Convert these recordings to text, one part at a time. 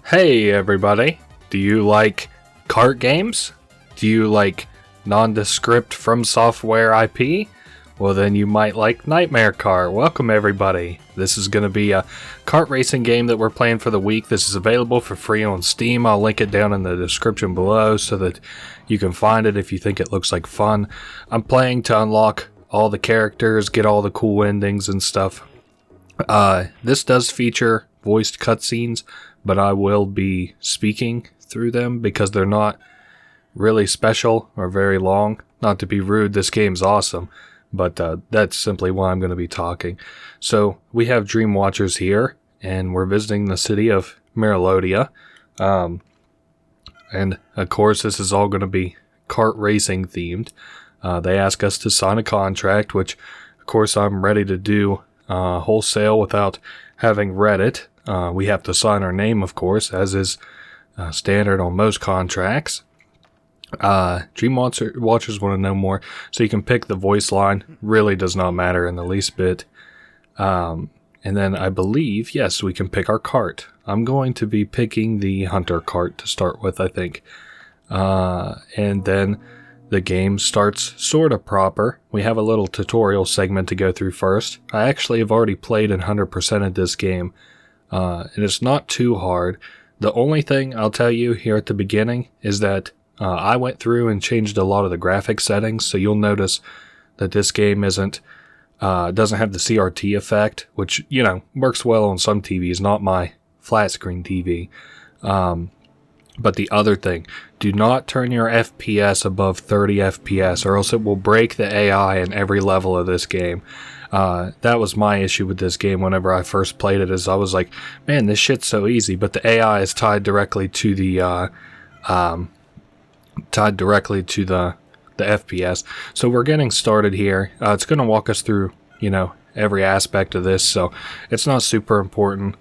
Hey everybody, do you like kart games? Do you like nondescript Fromsoftware IP? Well then you might like Nightmare Kart. Welcome everybody. This is going to be a kart racing game that we're playing for the week. This is available for free on Steam. I'll link it down in the description below so that you can find it if you think it looks like fun. I'm playing to unlock all the characters, get all the cool endings and stuff. This does feature voiced cutscenes, but I will be speaking through them because they're not really special or very long. Not to be rude, this game's awesome, but that's simply why I'm going to be talking. So we have Dream Watchers here, and we're visiting the city of Marilodia. And of course, this is all going to be kart racing themed. They ask us to sign a contract, which of course I'm ready to do wholesale without having read it. We have to sign our name, of course, as is standard on most contracts. Dream Watchers want to know more, so you can pick the voice line. Really does not matter in the least bit. And then I believe, yes, we can pick our kart. I'm going to be picking the Hunter kart to start with, I think. And then the game starts sort of proper. We have a little tutorial segment to go through first. I actually have already played and 100%ed this game. And it's not too hard. The only thing I'll tell you here at the beginning is that I went through and changed a lot of the graphic settings, so you'll notice that this game doesn't have the CRT effect, which, you know, works well on some TVs, not my flat screen TV. But the other thing, do not turn your FPS above 30 FPS or else it will break the AI in every level of this game. That was my issue with this game whenever I first played it, is I was like, man, this shit's so easy, but the AI is tied directly to the FPS. So we're getting started here. It's going to walk us through, you know, every aspect of this, so it's not super important.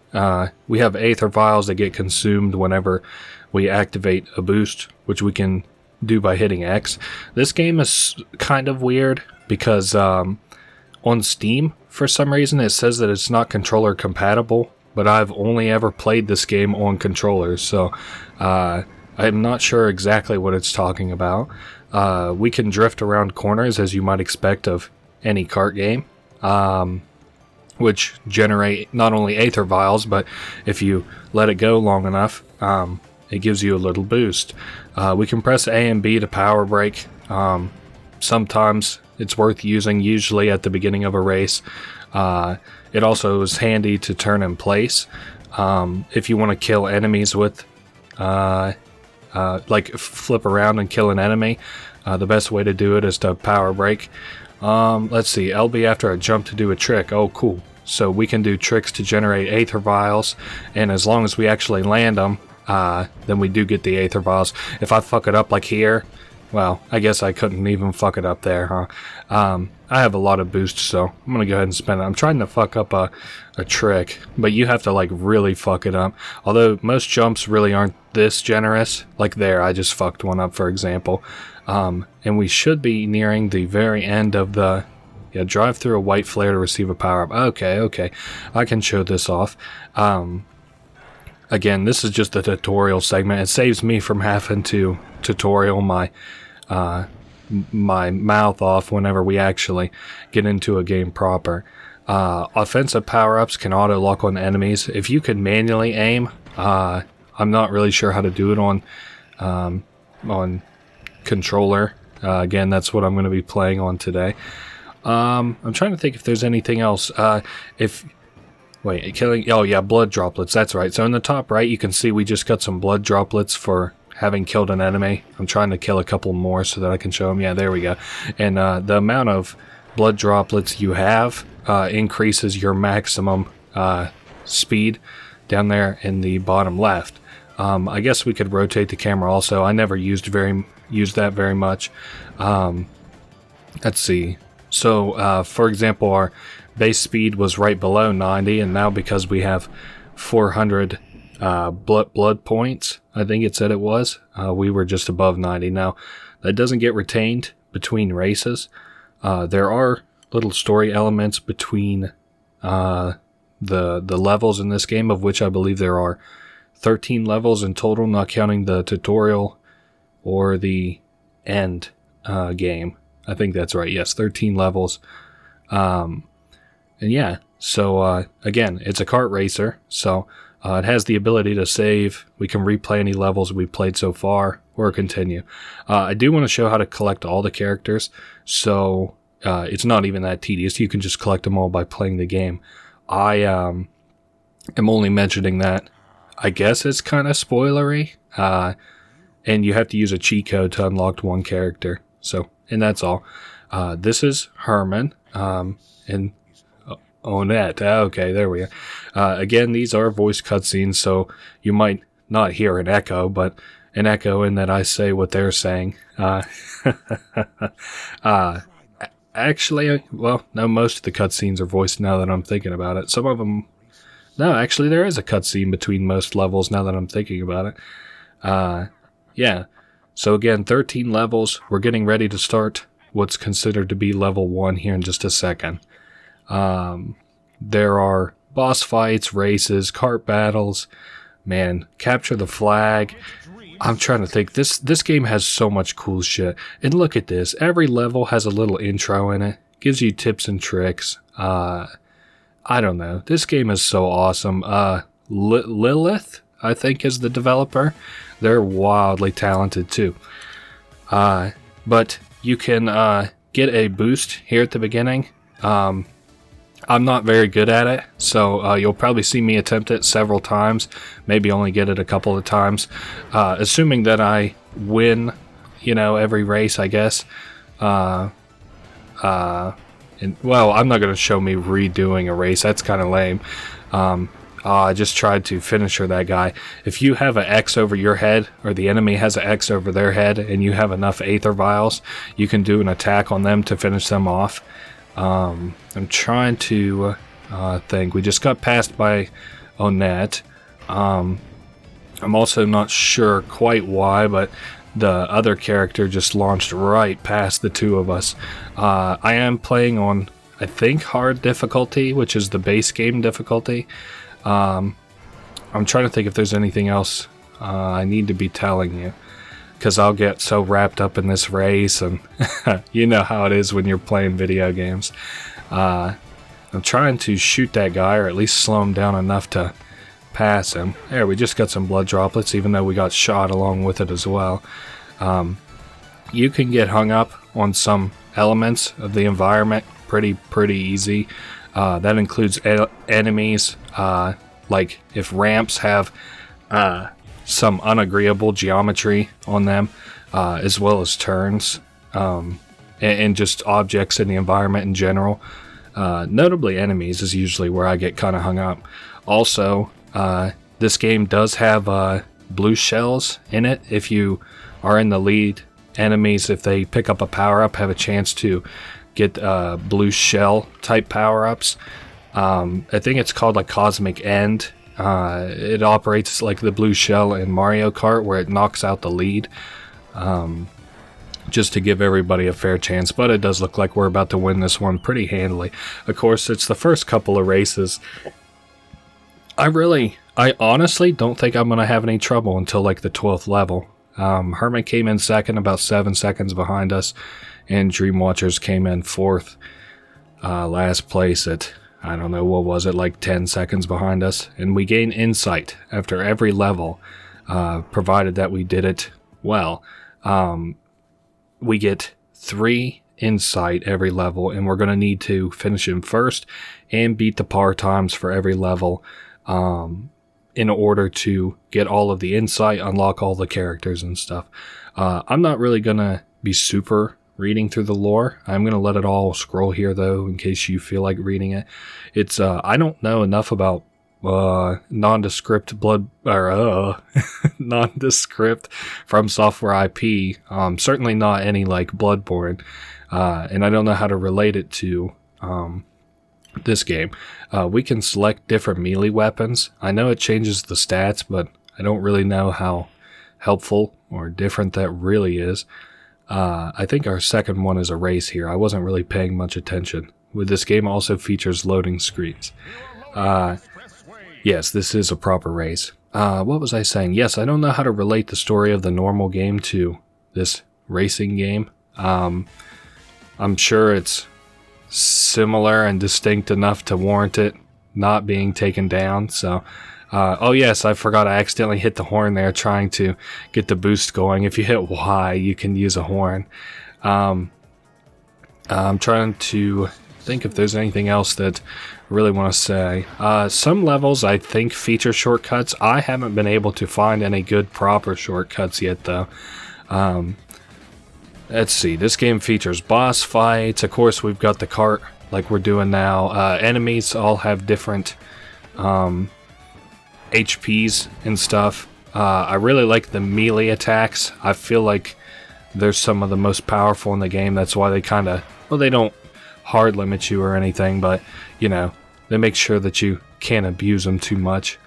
We have aether vials that get consumed whenever we activate a boost, which we can do by hitting X. This game is kind of weird because on Steam, for some reason, it says that it's not controller compatible, but I've only ever played this game on controllers, so I'm not sure exactly what it's talking about. We can drift around corners, as you might expect of any kart game, which generate not only aether vials, but if you let it go long enough, it gives you a little boost. We can press A and B to power brake. Sometimes it's worth using, usually at the beginning of a race. It also is handy to turn in place. If you want to kill enemies with, like flip around and kill an enemy, the best way to do it is to power brake. Let's see, LB after a jump to do a trick. Oh, cool. So we can do tricks to generate aether vials, and as long as we actually land them, then we do get the aether vials. If I fuck it up like here, well, I guess I couldn't even fuck it up there, huh? I have a lot of boosts, so I'm gonna go ahead and spend it. I'm trying to fuck up a trick, but you have to like really fuck it up. Although most jumps really aren't this generous. Like there, I just fucked one up, for example. And we should be nearing the very end of the... Yeah, drive through a white flare to receive a power-up. Okay. I can show this off. Again, this is just a tutorial segment. It saves me from having to tutorial my mouth off whenever we actually get into a game proper. Offensive power-ups can auto-lock on enemies. If you could manually aim, I'm not really sure how to do it on controller. Again, that's what I'm going to be playing on today. I'm trying to think if there's anything else. Killing... Oh, yeah, blood droplets. That's right. So in the top right, you can see we just got some blood droplets for having killed an enemy. I'm trying to kill a couple more so that I can show them. Yeah, there we go. And the amount of blood droplets you have increases your maximum speed down there in the bottom left. I guess we could rotate the camera also. I never used that very much. Let's see. So, for example, our base speed was right below 90, and now because we have 400 blood points, I think it said it was, we were just above 90. Now, that doesn't get retained between races. There are little story elements between the levels in this game, of which I believe there are 13 levels in total, not counting the tutorial or the end game. I think that's right. Yes, 13 levels. And yeah, so again, it's a kart racer, so it has the ability to save. We can replay any levels we played so far or continue. I do want to show how to collect all the characters, so it's not even that tedious. You can just collect them all by playing the game. I am only mentioning that. I guess it's kind of spoilery, and you have to use a cheat code to unlock one character. So, and that's all. This is Herman, and Onette. Okay, there we are. Again, these are voice cutscenes, so you might not hear an echo, but an echo in that I say what they're saying. Actually, well, no, most of the cutscenes are voiced now that I'm thinking about it. Some of them... No, actually, there is a cutscene between most levels now that I'm thinking about it. Yeah. So again, 13 levels. We're getting ready to start what's considered to be level 1 here in just a second. There are boss fights, races, kart battles. Man, capture the flag. I'm trying to think. This game has so much cool shit. And look at this. Every level has a little intro in it. Gives you tips and tricks. I don't know. This game is so awesome. Lilith, I think, is the developer. They're wildly talented too. But you can get a boost here at the beginning. I'm not very good at it, so you'll probably see me attempt it several times, maybe only get it a couple of times. Assuming that I win, every race, I guess. And, well, I'm not going to show me redoing a race. That's kind of lame. I just tried to finisher that guy. If you have an X over your head, or the enemy has an X over their head, and you have enough Aether Vials, you can do an attack on them to finish them off. I'm trying to think. We just got passed by Onette. I'm also not sure quite why, but the other character just launched right past the two of us. I am playing on, I think, hard difficulty, which is the base game difficulty. I'm trying to think if there's anything else I need to be telling you, because I'll get so wrapped up in this race, and you know how it is when you're playing video games. I'm trying to shoot that guy, or at least slow him down enough to pass him. There, we just got some blood droplets, even though we got shot along with it as well. You can get hung up on some elements of the environment pretty easy. That includes enemies, like if ramps have some unagreeable geometry on them, as well as turns, and just objects in the environment in general. Notably enemies is usually where I get kind of hung up. Also, this game does have blue shells in it. If you are in the lead, enemies, if they pick up a power-up, have a chance to get blue shell type power-ups. I think it's called like Cosmic End. It operates like the blue shell in Mario Kart, where it knocks out the lead, just to give everybody a fair chance. But it does look like we're about to win this one pretty handily. Of course, it's the first couple of races. I honestly don't think I'm going to have any trouble until like the 12th level. Herman came in second, about 7 seconds behind us, and Dreamwatchers came in fourth, last place at, I don't know, what was it, like 10 seconds behind us. And we gain insight after every level, provided that we did it well. We get 3 insight every level, and we're going to need to finish in first and beat the par times for every level, in order to get all of the insight, unlock all the characters and stuff. I'm not really going to be super reading through the lore. I'm going to let it all scroll here, though, in case you feel like reading it. It's I don't know enough about nondescript nondescript Fromsoftware IP. Certainly not any like Bloodborne, and I don't know how to relate it to this game. We can select different melee weapons. I know it changes the stats, but I don't really know how helpful or different that really is. I think our second one is a race here. I wasn't really paying much attention. With this game also features loading screens. Yes, this is a proper race. What was I saying? Yes, I don't know how to relate the story of the normal game to this racing game. I'm sure it's similar and distinct enough to warrant it not being taken down. So, oh yes, I forgot I accidentally hit the horn there trying to get the boost going. If you hit Y, you can use a horn. I'm trying to think if there's anything else that I really want to say. Some levels I think feature shortcuts. I haven't been able to find any good proper shortcuts yet though. Let's see, this game features boss fights. Of course, we've got the kart like we're doing now. Enemies all have different HPs and stuff. I really like the melee attacks. I feel like they're some of the most powerful in the game. That's why they kind of, well, they don't hard limit you or anything, but, you know, they make sure that you can't abuse them too much.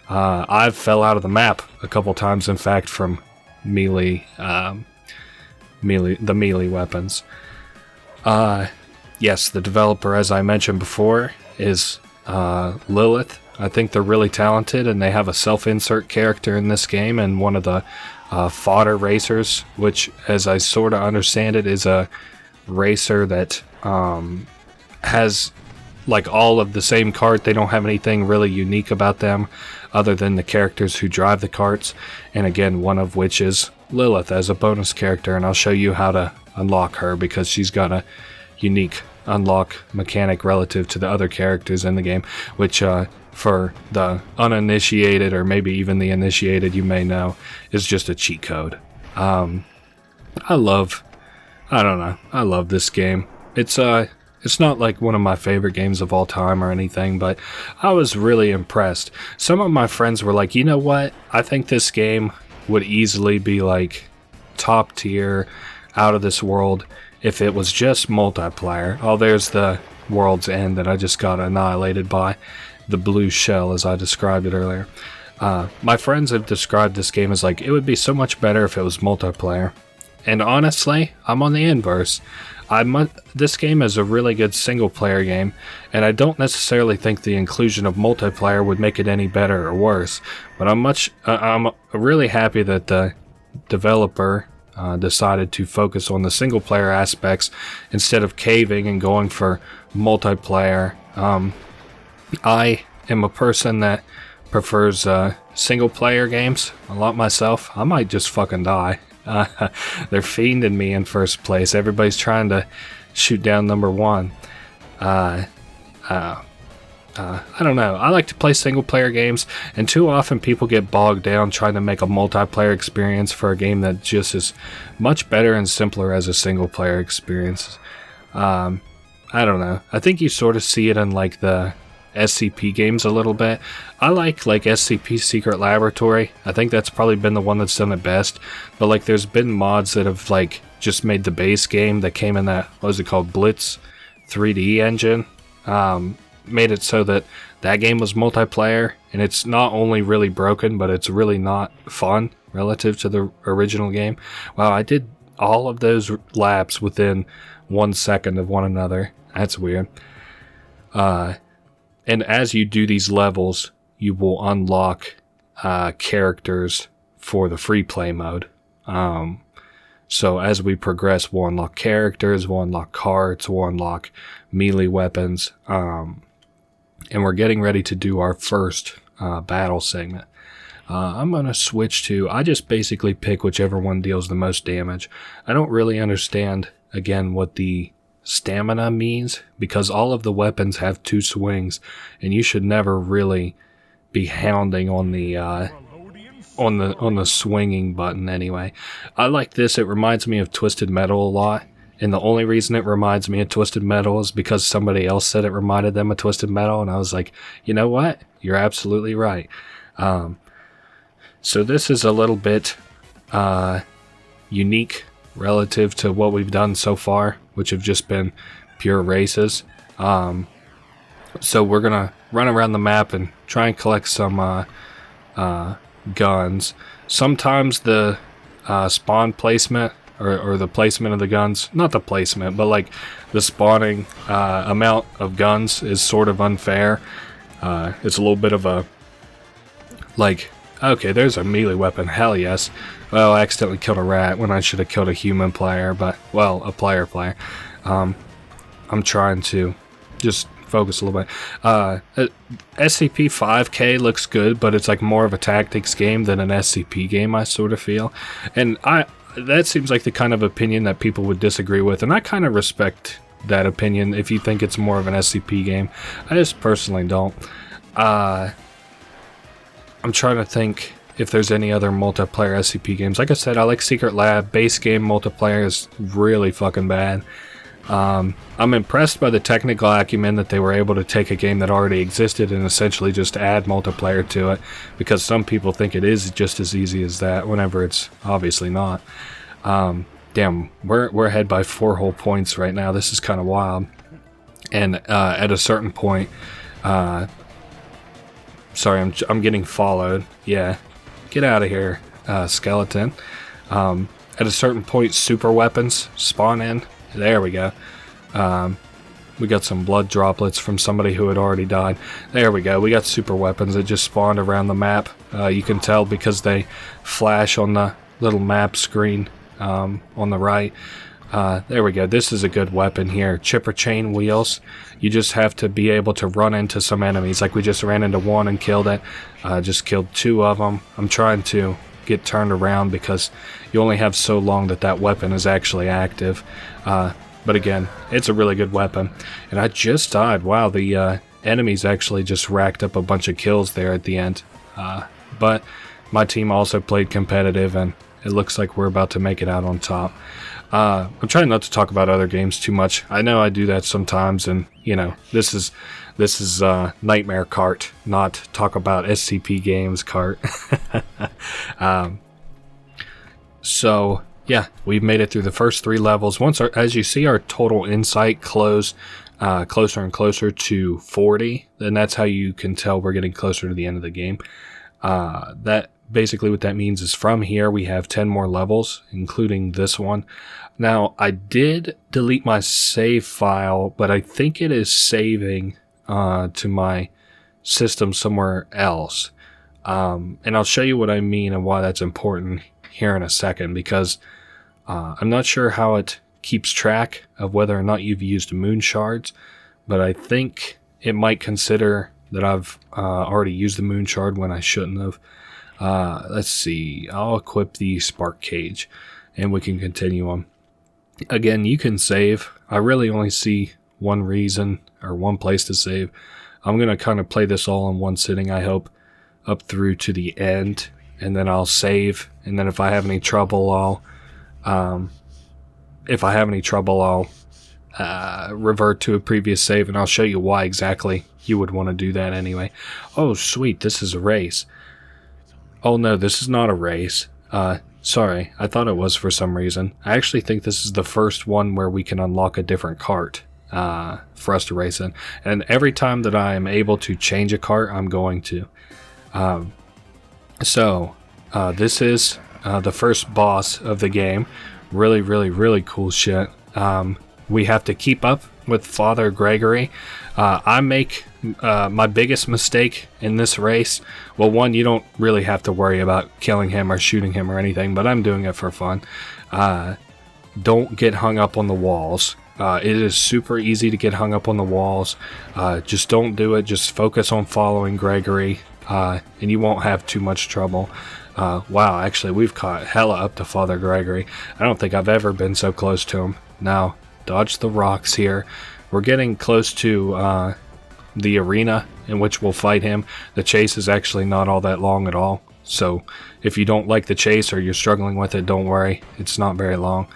I've fell out of the map a couple times, in fact, from melee weapons. Yes, the developer, as I mentioned before, is Lilith. I think they're really talented, and they have a self-insert character in this game, and one of the fodder racers, which, as I sort of understand it, is a racer that has like all of the same kart. They don't have anything really unique about them other than the characters who drive the karts, and again, one of which is Lilith as a bonus character, and I'll show you how to unlock her because she's got a unique unlock mechanic relative to the other characters in the game, which for the uninitiated or maybe even the initiated, you may know, is just a cheat code. I love this game. It's not like one of my favorite games of all time or anything, but I was really impressed. Some of my friends were like, you know what? I think this game would easily be like top tier, out of this world if it was just multiplayer. Oh, there's the world's end that I just got annihilated by. The blue shell, as I described it earlier. My friends have described this game as like, it would be so much better if it was multiplayer. And honestly, I'm on the inverse. This game is a really good single player game, and I don't necessarily think the inclusion of multiplayer would make it any better or worse. But I'm really happy that the developer decided to focus on the single player aspects instead of caving and going for multiplayer. I am a person that prefers single player games a lot myself. I might just fucking die. They're fiending me in first place. Everybody's trying to shoot down number one. I don't know. I like to play single player games, and too often people get bogged down trying to make a multiplayer experience for a game that just is much better and simpler as a single player experience. I don't know. I think you sort of see it in like the SCP games a little bit. I like SCP Secret Laboratory. I think that's probably been the one that's done it best. But like there's been mods that have like just made the base game that came in that, what was it called, Blitz 3D engine. Made it so that game was multiplayer, and it's not only really broken, but it's really not fun relative to the original game. Wow, I did all of those laps within 1 second of one another. That's weird. And as you do these levels, you will unlock characters for the free play mode. So as we progress, we'll unlock characters, we'll unlock karts, we'll unlock melee weapons, and we're getting ready to do our first battle segment. I'm going to switch to, I just basically pick whichever one deals the most damage. I don't really understand, again, what the stamina means, because all of the weapons have 2 swings, and you should never really be hounding on the on the swinging button anyway. I like this. It reminds me of Twisted Metal a lot, and the only reason it reminds me of Twisted Metal is because somebody else said it reminded them of Twisted Metal, and I was like, you know what? You're absolutely right. So this is a little bit unique relative to what we've done so far, which have just been pure races. So we're gonna run around the map and try and collect some guns. Sometimes the spawn placement or the placement of the guns, not the placement, but like the spawning amount of guns is sort of unfair. It's a little bit of a Like, okay, there's a melee weapon, hell yes. Well, I accidentally killed a rat when I should have killed a human player, but, well, a player. I'm trying to just focus a little bit. SCP 5K looks good, but it's like more of a tactics game than an SCP game, I sort of feel. And that seems like the kind of opinion that people would disagree with, and I kind of respect that opinion if you think it's more of an SCP game. I just personally don't. I'm trying to think if there's any other multiplayer SCP games. Like I said, I like Secret Lab. Base game multiplayer is really fucking bad. I'm impressed by the technical acumen that they were able to take a game that already existed and essentially just add multiplayer to it, because some people think it is just as easy as that, whenever it's obviously not. Damn, we're ahead by 4 whole points right now. This is kind of wild. And at a certain point, sorry, I'm getting followed. Yeah, get out of here, skeleton. At a certain point, super weapons spawn in. There we go. We got some blood droplets from somebody who had already died. There we go. We got super weapons that just spawned around the map. You can tell because they flash on the little map screen on the right. There we go. This is a good weapon here. Chipper chain wheels. You just have to be able to run into some enemies. Like we just ran into one and killed it. Just killed 2 of them. I'm trying to get turned around because you only have so long that weapon is actually active. But again, it's a really good weapon. And I just died. Wow, the enemies actually just racked up a bunch of kills there at the end. But my team also played competitive, and it looks like we're about to make it out on top. I'm trying not to talk about other games too much. I know I do that sometimes, and you know, this is Nightmare Kart, not talk about SCP games Kart. So yeah, we've made it through the first 3 levels. As you see, our total insight closer and closer to 40, then that's how you can tell we're getting closer to the end of the game. That basically what that means is from here we have 10 more levels, including this one. Now, I did delete my save file, but I think it is saving to my system somewhere else. And I'll show you what I mean and why that's important here in a second, because I'm not sure how it keeps track of whether or not you've used moon shards, but I think it might consider that I've already used the moon shard when I shouldn't have. Let's see, I'll equip the spark cage and we can continue on. Again, you can save. I really only see one reason or one place to save. I'm going to kind of play this all in one sitting, I hope, up through to the end, and then I'll save, and then if I have any trouble, I'll revert to a previous save, and I'll show you why exactly you would want to do that anyway. Oh, sweet, this is a race. Oh no, this is not a race. Sorry, I thought it was for some reason. I actually think this is the first one where we can unlock a different cart for us to race in. And every time that I am able to change a cart, I'm going to. This is the first boss of the game. Really, really, really cool shit. We have to keep up with Father Gregory. I make my biggest mistake in this race. Well, one, you don't really have to worry about killing him or shooting him or anything, but I'm doing it for fun. Don't get hung up on the walls. It is super easy to get hung up on the walls. Just don't do it. Just focus on following Gregory, and you won't have too much trouble. Wow, actually, we've caught hella up to Father Gregory. I don't think I've ever been so close to him. Now, dodge the rocks here. We're getting close to the arena in which we'll fight him. The chase is actually not all that long at all. So if you don't like the chase or you're struggling with it, don't worry. It's not very long.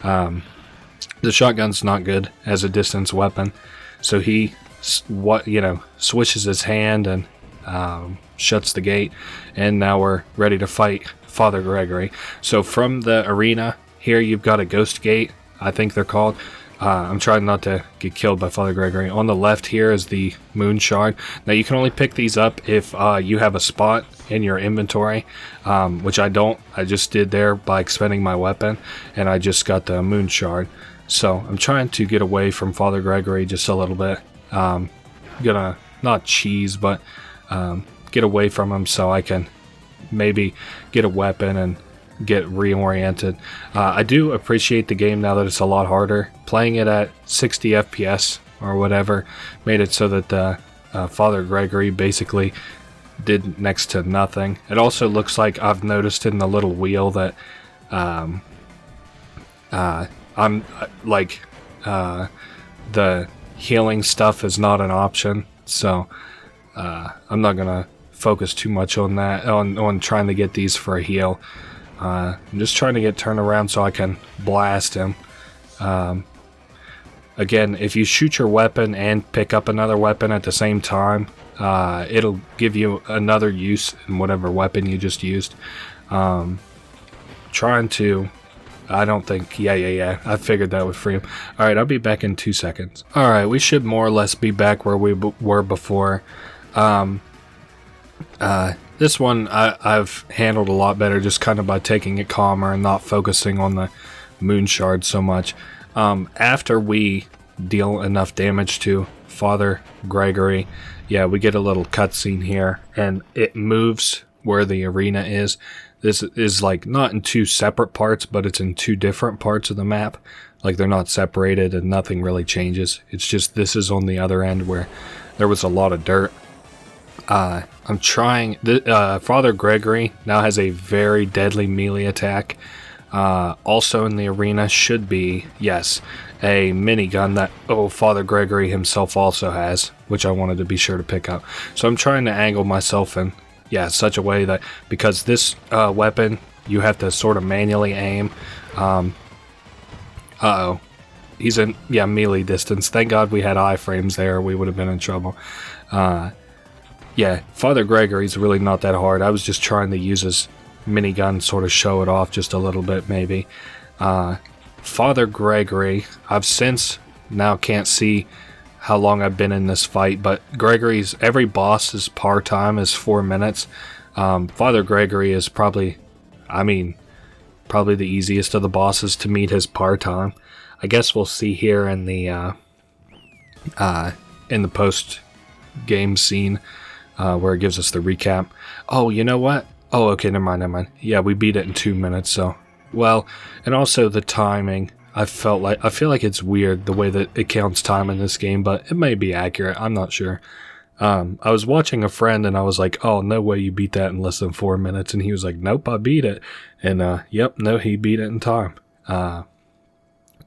The shotgun's not good as a distance weapon. So he swishes his hand and shuts the gate. And now we're ready to fight Father Gregory. So from the arena here, you've got a ghost gate, I think they're called. I'm trying not to get killed by Father Gregory. On the left here is the moon shard. Now you can only pick these up if you have a spot in your inventory, which I don't. I just did there by expending my weapon, and I just got the moon shard. So I'm trying to get away from Father Gregory just a little bit. Gonna not cheese, but kind get away from him so I can maybe get a weapon and get reoriented. I do appreciate the game now that it's a lot harder. Playing it at 60 FPS or whatever made it so that Father Gregory basically did next to nothing. It also looks like I've noticed in the little wheel that I'm like the healing stuff is not an option, so I'm not gonna focus too much on that, on trying to get these for a heal. I'm just trying to get turned around so I can blast him. Again, if you shoot your weapon and pick up another weapon at the same time, it'll give you another use in whatever weapon you just used. Trying to... I don't think... Yeah. I figured that would free him. Alright, I'll be back in 2 seconds. Alright, we should more or less be back where we were before. This one I've handled a lot better, just kind of by taking it calmer and not focusing on the moon shard so much. After we deal enough damage to Father Gregory, yeah, we get a little cutscene here, and it moves where the arena is. This is like not in two separate parts, but it's in two different parts of the map. Like they're not separated and nothing really changes. It's just this is on the other end where there was a lot of dirt. I'm trying... Father Gregory now has a very deadly melee attack. Also in the arena should be, yes, a minigun that Father Gregory himself also has, which I wanted to be sure to pick up. So I'm trying to angle myself in, such a way that, because this weapon, you have to sort of manually aim. He's in, melee distance. Thank God we had iframes there, we would have been in trouble. Father Gregory's really not that hard. I was just trying to use his minigun, sort of show it off just a little bit, maybe. Father Gregory, I've since now can't see how long I've been in this fight, but Gregory's, every boss's par time is 4 minutes. Father Gregory is probably the easiest of the bosses to meet his par time. I guess we'll see here in the post game scene where it gives us the recap. Oh, you know what? Oh, okay, never mind. Yeah, we beat it in 2 minutes, so... Well, and also the timing. I feel like it's weird the way that it counts time in this game, but it may be accurate. I'm not sure. I was watching a friend and I was like, oh, no way you beat that in less than 4 minutes. And he was like, nope, I beat it. And, he beat it in time.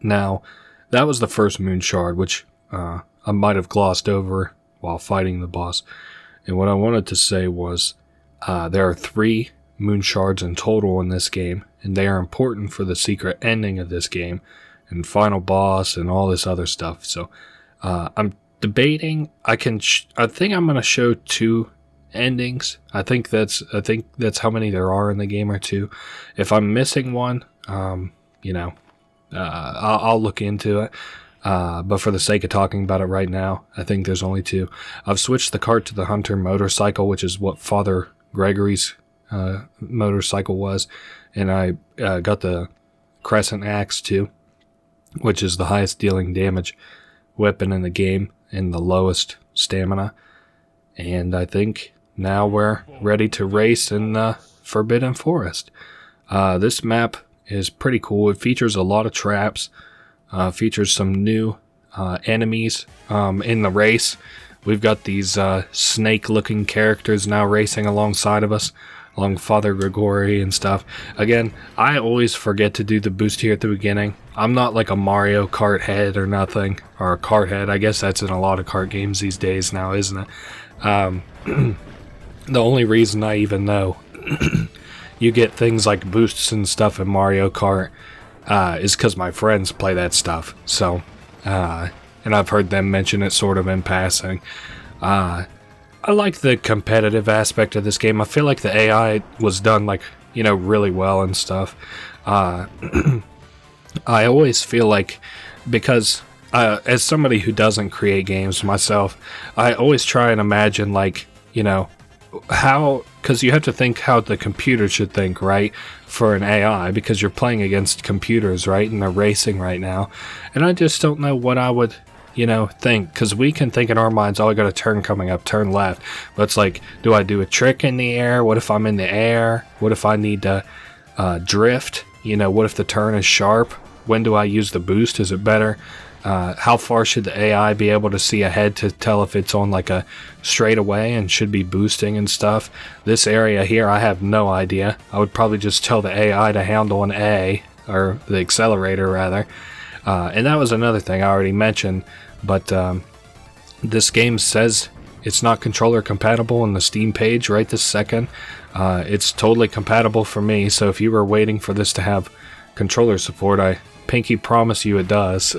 Now, that was the first moon shard, which I might have glossed over while fighting the boss. And what I wanted to say was there are 3 moon shards in total in this game, and they are important for the secret ending of this game and final boss and all this other stuff. So I'm debating. I think I'm going to show 2 endings. I think that's how many there are in the game, or 2. If I'm missing one, I'll look into it. But for the sake of talking about it right now, I think there's only 2. I've switched the cart to the Hunter motorcycle, which is what Father Gregory's motorcycle was, and I got the Crescent Axe too, which is the highest dealing damage weapon in the game and the lowest stamina. And I think now we're ready to race in the Forbidden Forest. This map is pretty cool. It features a lot of traps. Features some new enemies in the race. We've got these snake-looking characters now racing alongside of us, along Father Gregory and stuff. Again, I always forget to do the boost here at the beginning. I'm not like a Mario Kart head or nothing, or a kart head. I guess that's in a lot of kart games these days now, isn't it? The only reason I even know you get things like boosts and stuff in Mario Kart is because my friends play that stuff. So, and I've heard them mention it sort of in passing. I like the competitive aspect of this game. I feel like the AI was done really well and stuff. I always feel like, because as somebody who doesn't create games myself, I always try and imagine how, because you have to think how the computer should think, right, for an AI, because you're playing against computers, right, and they're racing right now, and I just don't know what I would think, because we can think in our minds, oh, I got a turn coming up, turn left. But it's like, do I do a trick in the air? What if I'm in the air? What if I need to drift? What if the turn is sharp? When do I use the boost? Is it better? How far should the AI be able to see ahead to tell if it's on like a straightaway and should be boosting and stuff? This area here, I have no idea. I would probably just tell the AI to handle an A, or the accelerator rather. And that was another thing I already mentioned, but this game says it's not controller compatible on the Steam page right this second. It's totally compatible for me, so if you were waiting for this to have controller support, I pinky promise you it does.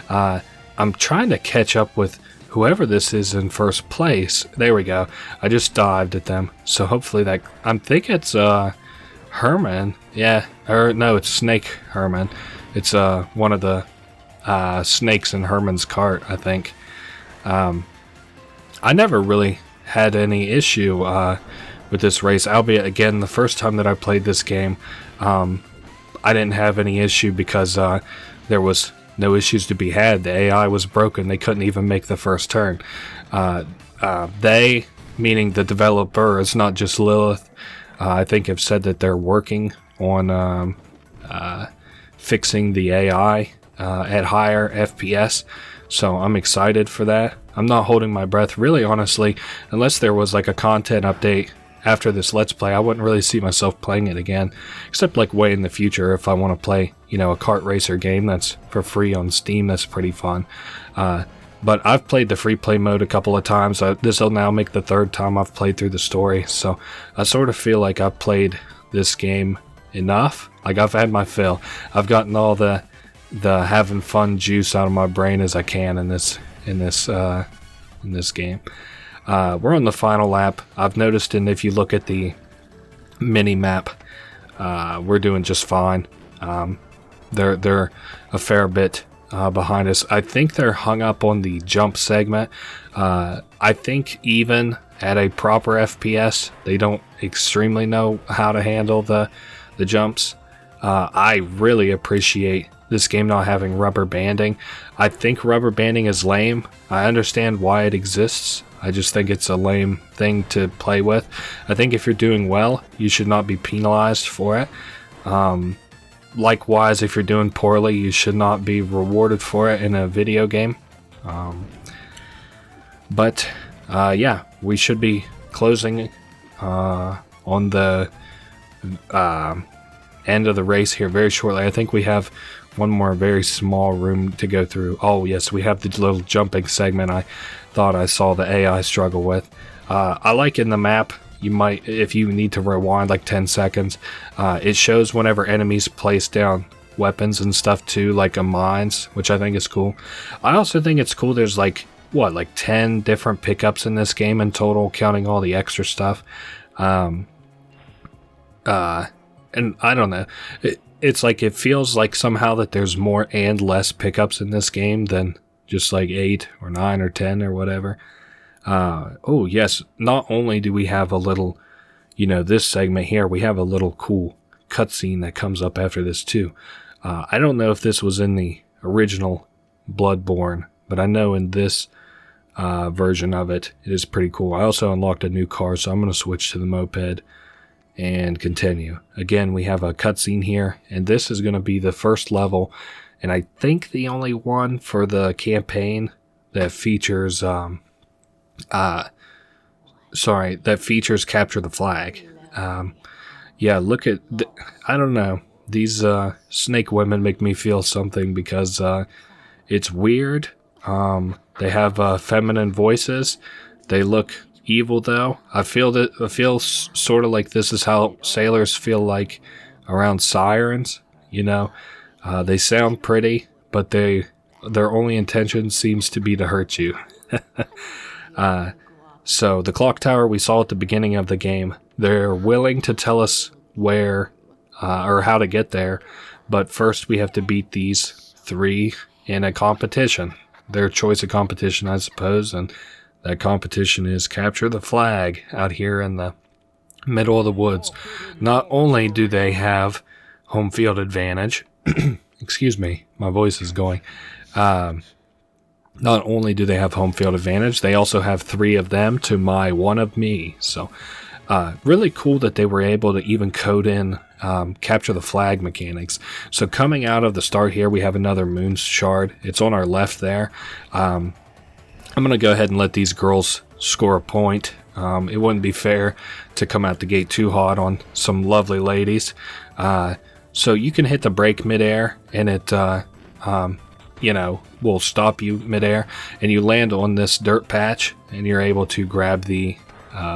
I'm trying to catch up with whoever this is in first place. There we go. I just dived at them, so hopefully that... I think it's Herman. Yeah, or no, it's Snake Herman. It's one of the snakes in Herman's cart, I think. I never really had any issue with this race, albeit, again, the first time that I played this game, I didn't have any issue because there was no issues to be had. The AI was broken. They couldn't even make the first turn. They, meaning the developers, not just Lilith, I think have said that they're working on fixing the AI at higher FPS, so I'm excited for that. I'm not holding my breath, really, honestly, unless there was like a content update after this Let's Play. I wouldn't really see myself playing it again, except like way in the future if I want to play, a kart racer game that's for free on Steam. That's pretty fun. But I've played the free play mode a couple of times. This will now make the third time I've played through the story, so I sort of feel like I've played this game enough. Like, I've had my fill. I've gotten all the having fun juice out of my brain as I can in this game. We're on the final lap. I've noticed, and if you look at the mini map, we're doing just fine. They're a fair bit behind us. I think they're hung up on the jump segment. I think even at a proper FPS, they don't extremely know how to handle the jumps. I really appreciate this game not having rubber banding. I think rubber banding is lame. I understand why it exists. I just think it's a lame thing to play with. I think if you're doing well, you should not be penalized for it. Likewise, if you're doing poorly, you should not be rewarded for it in a video game. But yeah, we should be closing on the end of the race here very shortly. I think we have one more very small room to go through. Oh yes, we have the little jumping segment I thought I saw the AI struggle with. I like in the map, you might, if you need to rewind like 10 seconds, it shows whenever enemies place down weapons and stuff too, like mines, which I think is cool. I also think it's cool there's like 10 different pickups in this game in total, counting all the extra stuff. And I don't know, it's like, it feels like somehow that there's more and less pickups in this game than just like 8 or 9 or 10 or whatever. Oh yes, not only do we have a little, this segment here, we have a little cool cutscene that comes up after this too. I don't know if this was in the original Bloodborne, but I know in this version of it, it is pretty cool. I also unlocked a new car, so I'm going to switch to the moped and continue. Again, we have a cutscene here, and this is going to be the first level, and I think the only one for the campaign that features that features capture the flag. Yeah, look at I don't know, these snake women make me feel something because it's weird. They have feminine voices. They look evil though. I feel sort of like this is how sailors feel like around sirens. They sound pretty, but their only intention seems to be to hurt you. So the clock tower we saw at the beginning of the game, they're willing to tell us where or how to get there, but first we have to beat these 3 in a competition. Their choice of competition, I suppose, and that competition is capture the flag out here in the middle of the woods. Not only do they have home field advantage, excuse me, my voice is going, Not only do they have home field advantage, they also have 3 of them to my 1 of me. So really cool that they were able to even code in capture the flag mechanics. So coming out of the start here, we have another moon shard. It's on our left there. I'm going to go ahead and let these girls score a point. It wouldn't be fair to come out the gate too hot on some lovely ladies. So you can hit the brake midair, and it will stop you midair, and you land on this dirt patch, and you're able to grab the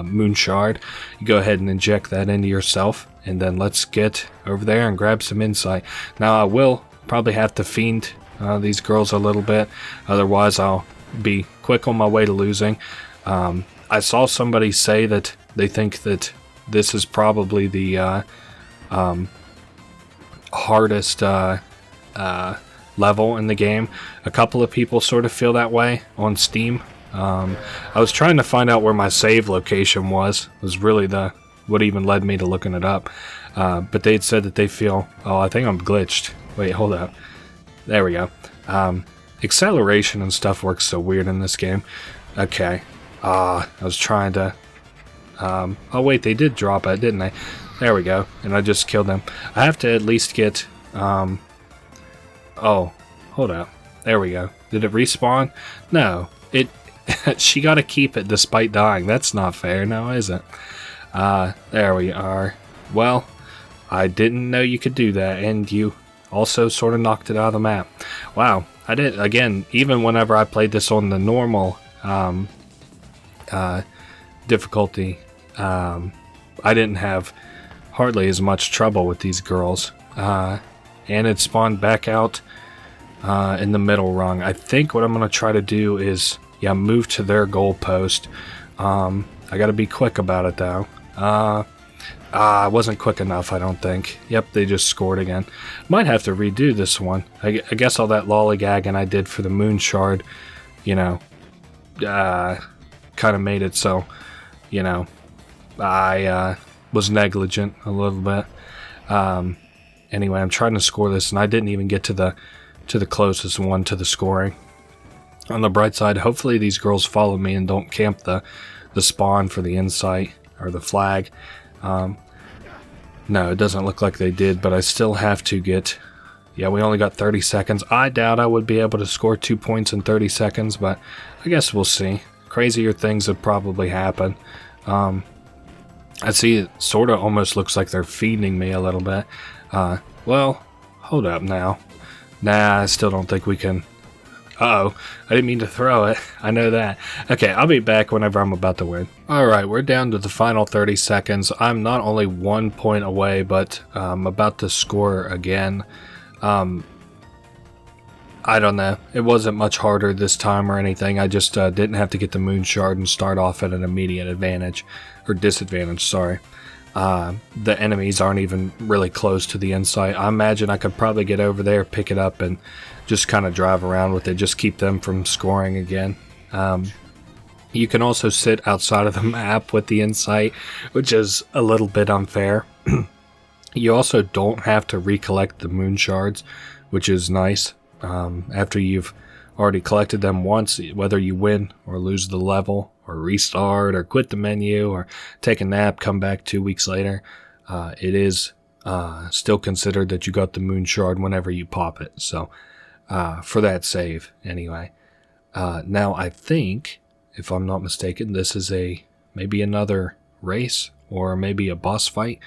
moon shard. You go ahead and inject that into yourself, and then let's get over there and grab some insight. Now I will probably have to fiend these girls a little bit, otherwise I'll be quick on my way to losing. I saw somebody say that they think that this is probably the hardest level in the game. A couple of people sort of feel that way on Steam. I was trying to find out where my save location was really what even led me to looking it up. But they'd said that they feel, I think I'm glitched. Wait, hold up. There we go. Acceleration and stuff works so weird in this game. Okay. I was trying to... oh wait, they did drop it, didn't they? There we go. And I just killed them. I have to at least get... oh, hold up. There we go. Did it respawn? No. She got to keep it despite dying. That's not fair, now is it? There we are. Well, I didn't know you could do that, and you also sort of knocked it out of the map. Wow. I did, again, even whenever I played this on the normal difficulty, I didn't have hardly as much trouble with these girls. And it spawned back out in the middle rung. I think what I'm going to try to do is, move to their goal post. I got to be quick about it, though. I wasn't quick enough, I don't think. Yep, they just scored again. Might have to redo this one. I guess all that lollygagging I did for the moon shard, kind of made it so, I was negligent a little bit. Anyway, I'm trying to score this, and I didn't even get to the closest one to the scoring. On the bright side, hopefully these girls follow me and don't camp the spawn for the insight or the flag. No, it doesn't look like they did, but I still have to get... Yeah, we only got 30 seconds. I doubt I would be able to score 2 points in 30 seconds, but I guess we'll see. Crazier things have probably happened. I see it sort of almost looks like they're feeding me a little bit. Well, hold up now. Nah, I still don't think we can... Uh-oh, I didn't mean to throw it. I know that. Okay, I'll be back whenever I'm about to win. Alright, we're down to the final 30 seconds. I'm not only 1 point away, but I'm about to score again. I don't know. It wasn't much harder this time or anything. I just didn't have to get the moon shard and start off at an immediate advantage. Or disadvantage, sorry. The enemies aren't even really close to the insight. I imagine I could probably get over there, pick it up, and just kind of drive around with it, just keep them from scoring again. You can also sit outside of the map with the insight, which is a little bit unfair. You also don't have to recollect the moon shards, which is nice. After you've already collected them once, whether you win or lose the level, or restart, or quit the menu, or take a nap, come back 2 weeks later, it is still considered that you got the moon shard whenever you pop it. So, for that save, anyway. Now, I think, if I'm not mistaken, this is maybe another race, or maybe a boss fight.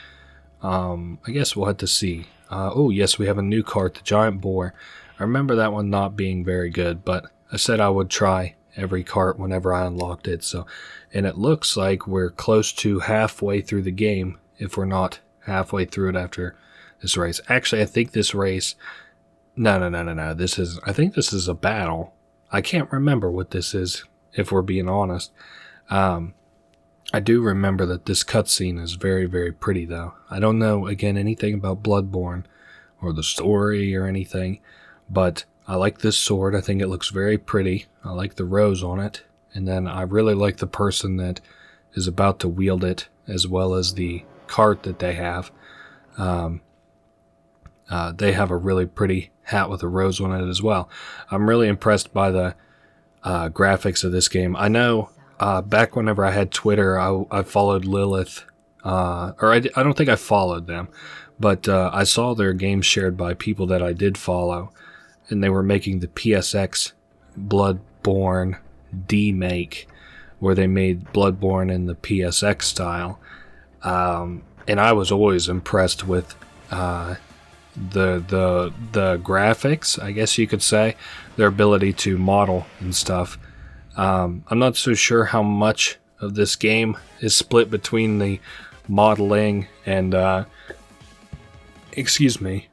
I guess we'll have to see. Oh, yes, we have a new cart, the Giant Boar. I remember that one not being very good, but I said I would try every cart whenever I unlocked it. So, and it looks like we're close to halfway through the game, if we're not halfway through it after this race. Actually, I think this race... No. I think this is a battle. I can't remember what this is, if we're being honest. I do remember that this cutscene is very, very pretty, though. I don't know, again, anything about Bloodborne or the story or anything, but I like this sword. I think it looks very pretty. I like the rose on it, and then I really like the person that is about to wield it, as well as the cart that they have. They have a really pretty hat with a rose on it as well. I'm really impressed by the graphics of this game. I know back whenever I had Twitter, I followed Lilith, or I don't think I followed them, but I saw their games shared by people that I did follow, and they were making the PSX Bloodborne D-Make, where they made Bloodborne in the PSX style. And I was always impressed with the graphics, I guess you could say, their ability to model and stuff. I'm not so sure how much of this game is split between the modeling and the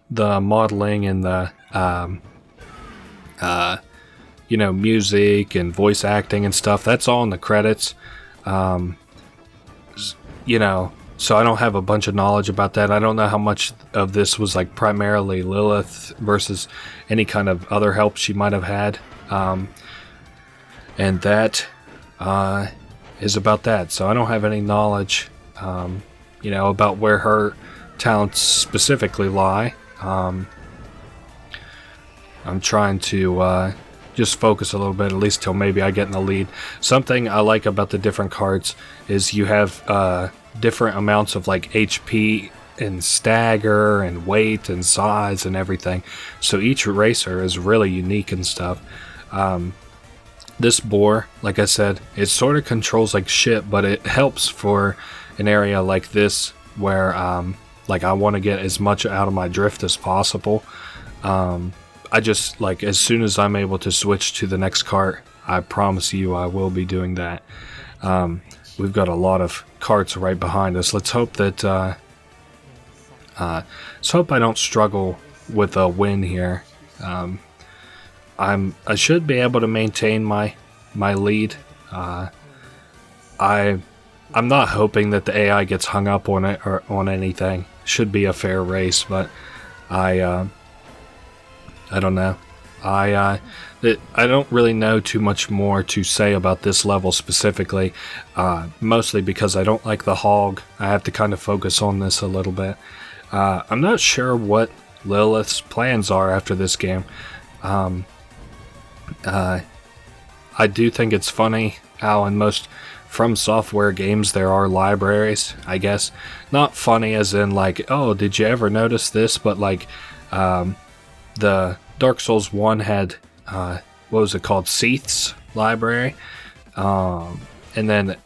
modeling and the music and voice acting and stuff. That's all in the credits. So I don't have a bunch of knowledge about that. I don't know how much of this was like primarily Lilith versus any kind of other help she might have had. And that is about that. So I don't have any knowledge, about where her talents specifically lie. I'm trying to just focus a little bit, at least till maybe I get in the lead. Something I like about the different carts is you have different amounts of like HP and stagger and weight and size and everything. So each racer is really unique and stuff. This boar, like I said, it sort of controls like shit, but it helps for an area like this where I want to get as much out of my drift as possible. I just, as soon as I'm able to switch to the next cart, I promise you I will be doing that. We've got a lot of carts right behind us. Let's hope that I don't struggle with a win here. I should be able to maintain my lead. I'm not hoping that the AI gets hung up on it or on anything. Should be a fair race, but I don't know. I don't really know too much more to say about this level specifically, mostly because I don't like the hog. I have to kind of focus on this a little bit. I'm not sure what Lilith's plans are after this game. I do think it's funny how in most Fromsoftware games there are libraries, I guess. Not funny as in oh, did you ever notice this? But the Dark Souls 1 had, what was it called? Seath's library. And then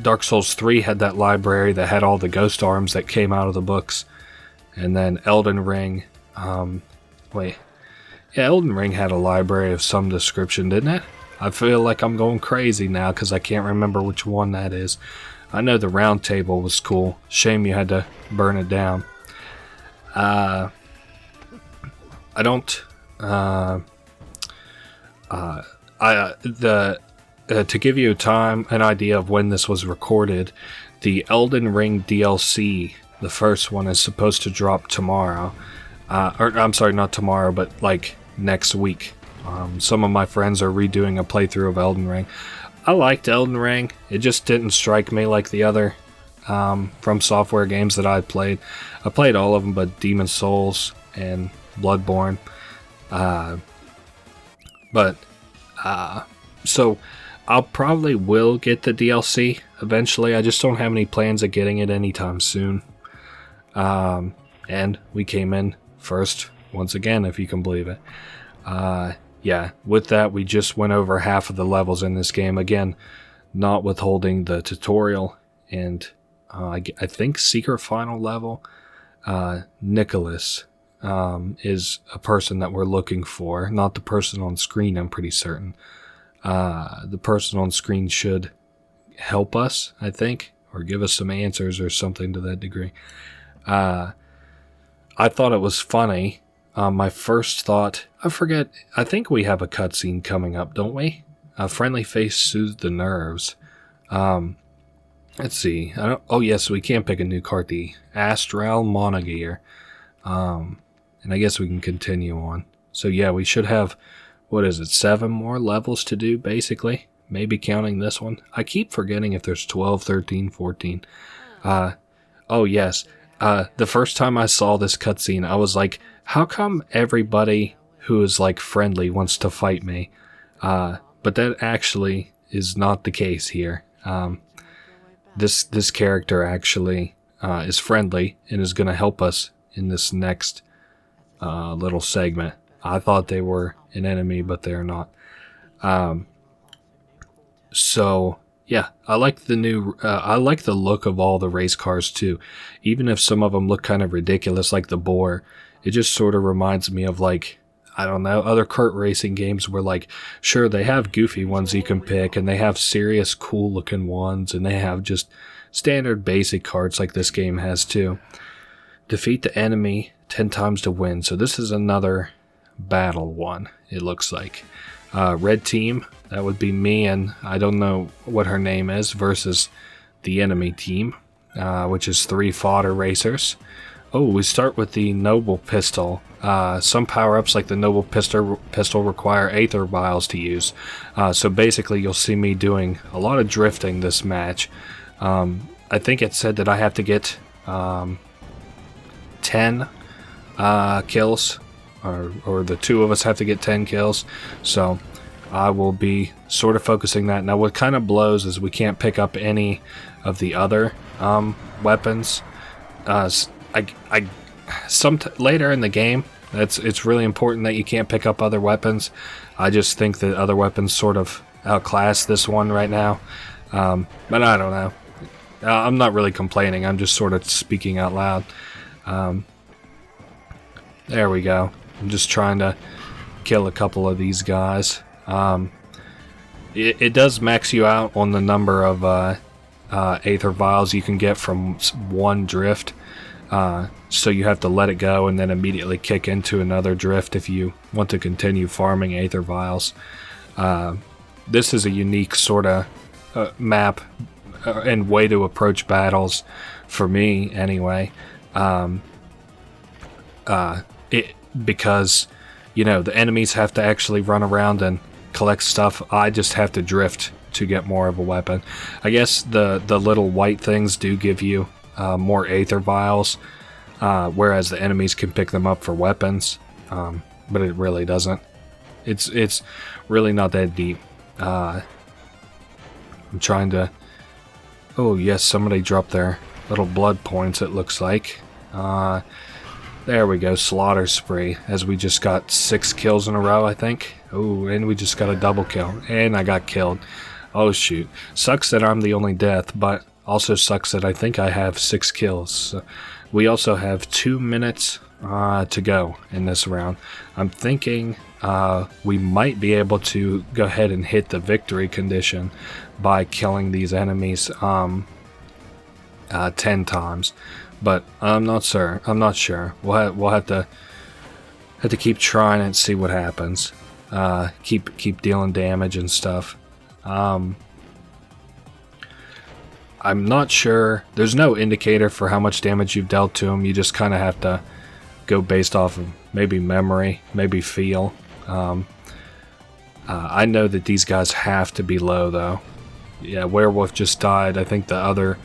Dark Souls 3 had that library that had all the ghost arms that came out of the books. And then Elden Ring, Elden Ring had a library of some description, didn't it? I feel like I'm going crazy now because I can't remember which one that is. I know the round table was cool. Shame you had to burn it down. To give you an idea of when this was recorded, the Elden Ring DLC, the first one, is supposed to drop tomorrow. I'm sorry, not tomorrow, but next week. Some of my friends are redoing a playthrough of Elden Ring. I liked Elden Ring. It just didn't strike me like the other Fromsoftware games that I played. I played all of them but Demon's Souls and Bloodborne. So I'll probably will get the DLC eventually. I just don't have any plans of getting it anytime soon. And we came in first once again, if you can believe it. With that, we just went over half of the levels in this game. Again, not withholding the tutorial and I think secret final level. Nicholas is a person that we're looking for, not the person on screen, I'm pretty certain. The person on screen should help us, I think, or give us some answers or something to that degree. I thought it was funny. My first thought, I think we have a cutscene coming up, don't we? A friendly face soothed the nerves. Let's see. Yes, we can pick a new cart, the Astral Monogear. And I guess we can continue on. So yeah, we should have, 7 more levels to do, basically? Maybe counting this one. I keep forgetting if there's 12, 13, 14. Yes. The first time I saw this cutscene, I was like, how come everybody who is friendly wants to fight me? But that actually is not the case here. This character actually is friendly and is going to help us in this next little segment. I thought they were an enemy, but they're not. So yeah, I like the new. I like the look of all the race cars too, even if some of them look kind of ridiculous, like the boar. It just sort of reminds me of, like, I don't know, other kart racing games where, like, sure, they have goofy ones you can pick, and they have serious, cool looking ones, and they have just standard basic karts like this game has too. Defeat the enemy 10 times to win. So this is another battle one, it looks like. Red team, that would be me, and I don't know what her name is, versus the enemy team, which is 3 fodder racers. Oh, we start with the Noble Pistol. Some power-ups like the Noble Pistol require Aether Vials to use. So basically you'll see me doing a lot of drifting this match. I think it said that I have to get 10 kills, or the 2 of us have to get 10 kills. So I will be sort of focusing that. Now what kind of blows is we can't pick up any of the other weapons. Later in the game, it's really important that you can't pick up other weapons. I just think that other weapons sort of outclass this one right now. But I don't know. I'm not really complaining. I'm just sort of speaking out loud. There we go. I'm just trying to kill a couple of these guys. It does max you out on the number of Aether Vials you can get from one drift. So you have to let it go and then immediately kick into another drift if you want to continue farming Aether Vials. This is a unique sort of map and way to approach battles, for me anyway. Because, you know, the enemies have to actually run around and collect stuff. I just have to drift to get more of a weapon. I guess the little white things do give you more Aether Vials, whereas the enemies can pick them up for weapons, but it really doesn't. It's really not that deep. I'm trying to... Oh yes, somebody dropped their little blood points, it looks like. There we go, slaughter spree, as we just got 6 kills in a row, I think. Oh, and we just got a double kill, and I got killed. Oh shoot. Sucks that I'm the only death, but also sucks that I think I have 6 kills. So we also have 2 minutes to go in this round. I'm thinking we might be able to go ahead and hit the victory condition by killing these enemies 10 times. But I'm not sure. We'll have to keep trying and see what happens. Keep dealing damage and stuff. I'm not sure. There's no indicator for how much damage you've dealt to them. You just kind of have to go based off of maybe memory, maybe feel. I know that these guys have to be low though. Yeah, Werewolf just died. I think the other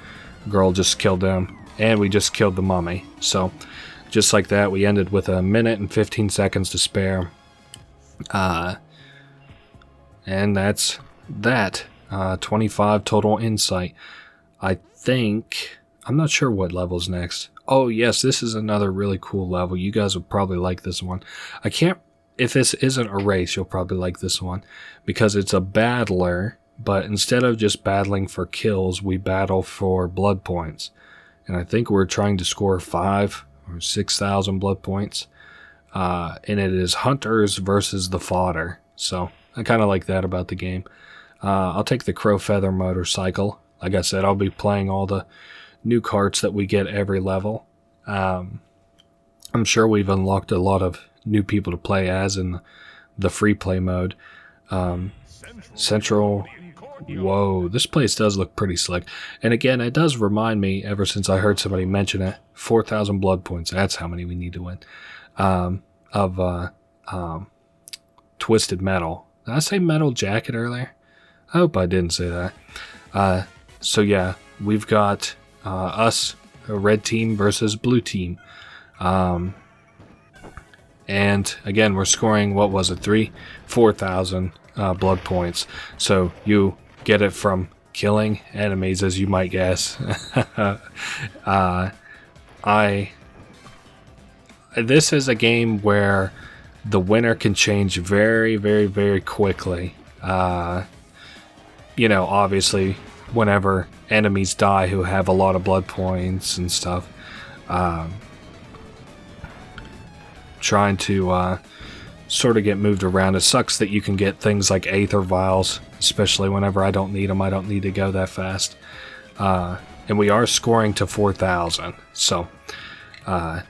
girl just killed him. And we just killed the mummy. So, just like that, we ended with 1 minute and 15 seconds to spare. And that's that. 25 total insight. I think... I'm not sure what level's next. Oh, yes, this is another really cool level. You guys would probably like this one. I can't... If this isn't a race, you'll probably like this one. Because it's a battler, but instead of just battling for kills, we battle for blood points. And I think we're trying to score 5 or 6,000 blood points. And it is hunters versus the fodder. So I kind of like that about the game. I'll take the Crow Feather motorcycle. Like I said, I'll be playing all the new karts that we get every level. I'm sure we've unlocked a lot of new people to play as in the free play mode. Central... Whoa, this place does look pretty slick. And again, it does remind me, ever since I heard somebody mention it, 4,000 blood points, that's how many we need to win, of Twisted Metal. Did I say Metal Jacket earlier? I hope I didn't say that. So yeah, we've got us, a red team versus blue team. And again, we're scoring, what was it, 4,000 blood points. So you get it from killing enemies, as you might guess. This is a game where the winner can change very, very, very quickly. Obviously, whenever enemies die who have a lot of blood points and stuff, trying to sort of get moved around. It sucks that you can get things like Aether Vials, especially whenever I don't need them. I don't need to go that fast. And we are scoring to 4,000, so I'm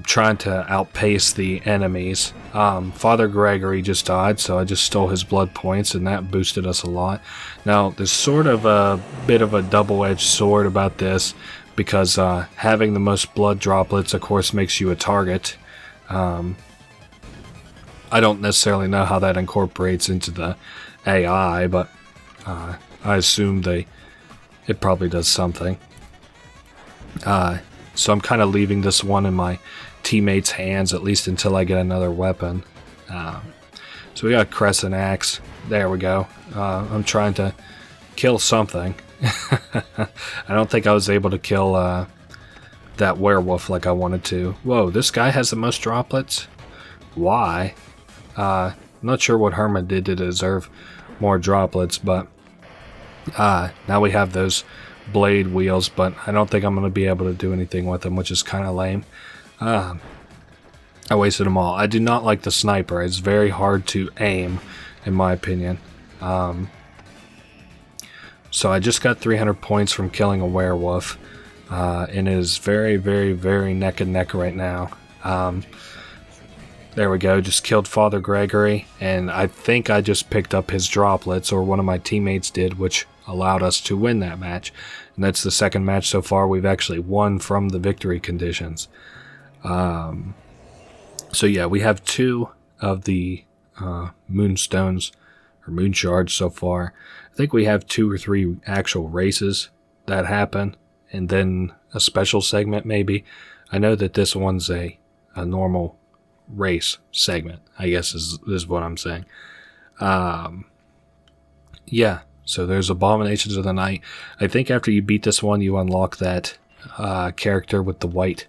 trying to outpace the enemies. Father Gregory just died, so I just stole his blood points, and that boosted us a lot. Now, there's sort of a bit of a double-edged sword about this, because having the most blood droplets, of course, makes you a target. I don't necessarily know how that incorporates into the AI, but I assume it probably does something. So I'm kind of leaving this one in my teammates' hands, at least until I get another weapon. So we got a Crescent Axe. There we go. I'm trying to kill something. I don't think I was able to kill that werewolf like I wanted to. Whoa, this guy has the most droplets? Why? I'm not sure what Herman did to deserve more droplets, but now we have those blade wheels, but I don't think I'm going to be able to do anything with them, which is kind of lame. I wasted them all. I do not like the sniper. It's very hard to aim, in my opinion. So I just got 300 points from killing a werewolf, and it is very, very, very neck and neck right now. There we go, just killed Father Gregory, and I think I just picked up his droplets, or one of my teammates did, which allowed us to win that match. And that's the second match so far we've actually won from the victory conditions. So yeah, we have 2 of the moonstones, or moon shards so far. I think we have 2 or 3 actual races that happen, and then a special segment maybe. I know that this one's a normal race segment, I guess is what I'm saying. Yeah, so there's Abominations of the Night. I think after you beat this one, you unlock that character with the white,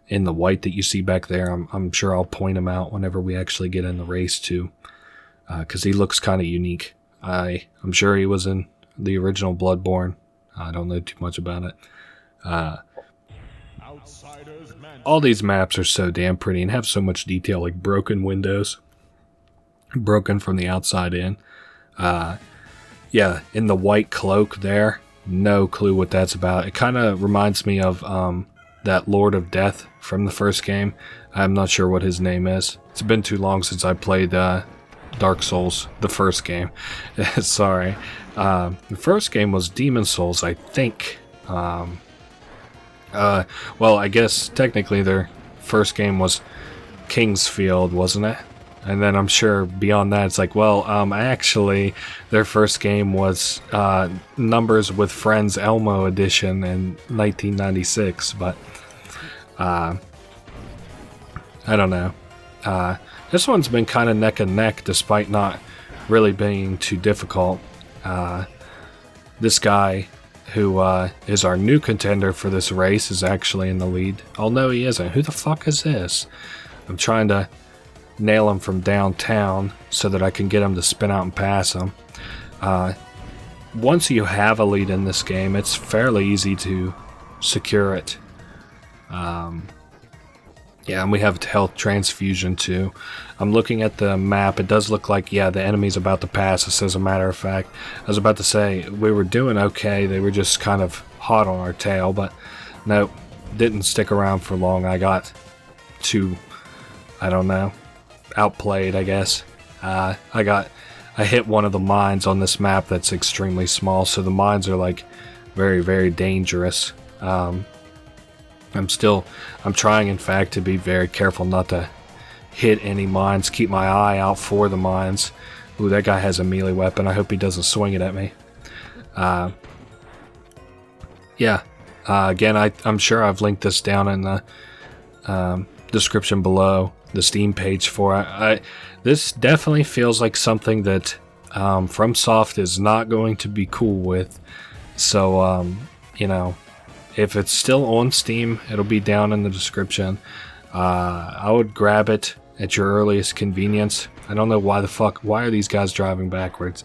in the white that you see back there. I'm sure I'll point him out whenever we actually get in the race too, because he looks kind of unique. I'm sure he was in the original Bloodborne. I don't know too much about it. All these maps are so damn pretty and have so much detail, like broken windows, broken from the outside in. Yeah, in the white cloak there, no clue what that's about. It kind of reminds me of that Lord of Death from the first game. I'm not sure what his name is. It's been too long since I played Dark Souls, the first game. Sorry. The first game was Demon Souls, I think. Well, I guess technically their first game was Kingsfield, wasn't it? And then I'm sure beyond that, it's like, well, actually, their first game was Numbers with Friends Elmo Edition in 1996, but I don't know. This one's been kind of neck and neck, despite not really being too difficult. This guy, who is our new contender for this race, is actually in the lead. Oh no, he isn't. Who the fuck is this? I'm trying to nail him from downtown so that I can get him to spin out and pass him. Once you have a lead in this game, it's fairly easy to secure it. Yeah, and we have health transfusion too. I'm looking at the map. It does look like, yeah, the enemy's about to pass us, as a matter of fact. I was about to say, we were doing okay. They were just kind of hot on our tail, but no, didn't stick around for long. I got too, I don't know, outplayed, I guess. I hit one of the mines on this map that's extremely small, so the mines are like very, very dangerous. I'm trying, in fact, to be very careful not to hit any mines, keep my eye out for the mines. Ooh, that guy has a melee weapon. I hope he doesn't swing it at me. Yeah, again, I'm sure I've linked this down in the description below, the Steam page for it. This definitely feels like something that FromSoft is not going to be cool with. So, you know, if it's still on Steam, it'll be down in the description. I would grab it at your earliest convenience. I don't know why are these guys driving backwards?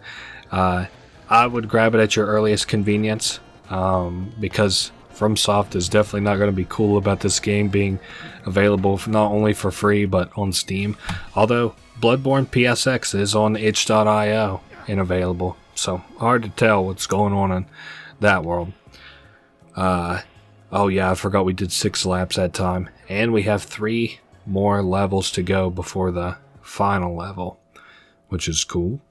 I would grab it at your earliest convenience, because FromSoft is definitely not going to be cool about this game being available not only for free but on Steam. Although Bloodborne PSX is on itch.io and available, so hard to tell what's going on in that world. Oh yeah, I forgot we did 6 laps that time, and we have 3 more levels to go before the final level, which is cool.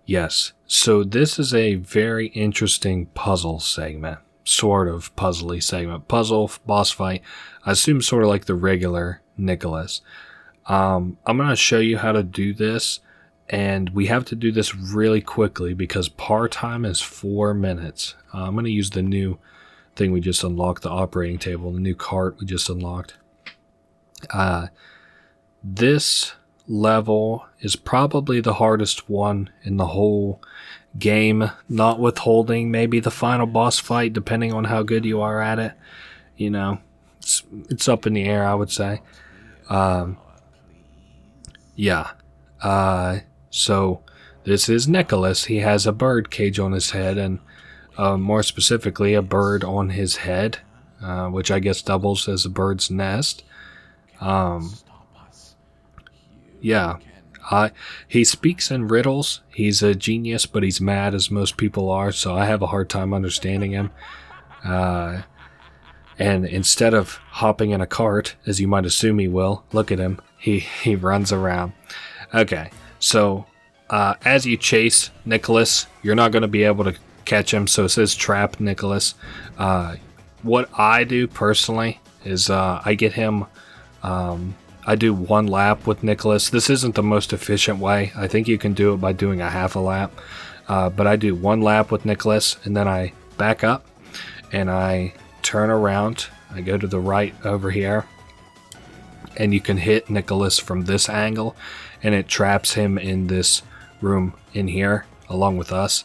Yes, so this is a very interesting puzzle segment, sort of puzzly segment. Puzzle, boss fight, I assume sort of like the regular Nicholas. I'm going to show you how to do this, and we have to do this really quickly because par time is 4 minutes. I'm going to use the new thing we just unlocked, the operating table, the new cart we just unlocked. This level is probably the hardest one in the whole game, not withholding maybe the final boss fight, depending on how good you are at it. You know, it's up in the air, I would say. Yeah. So this is Nicholas. He has a bird cage on his head, and more specifically a bird on his head, which I guess doubles as a bird's nest. Yeah. He speaks in riddles. He's a genius, but he's mad, as most people are, so I have a hard time understanding him. And instead of hopping in a cart, as you might assume he will, look at him. He runs around. Okay, so as you chase Nicholas, you're not going to be able to catch him, so it says trap Nicholas. What I do personally is I get him... I do 1 lap with Nicholas. This isn't the most efficient way. I think you can do it by doing a half a lap. But I do 1 lap with Nicholas, and then I back up, and I turn around. I go to the right over here, and you can hit Nicholas from this angle, and it traps him in this room in here, along with us.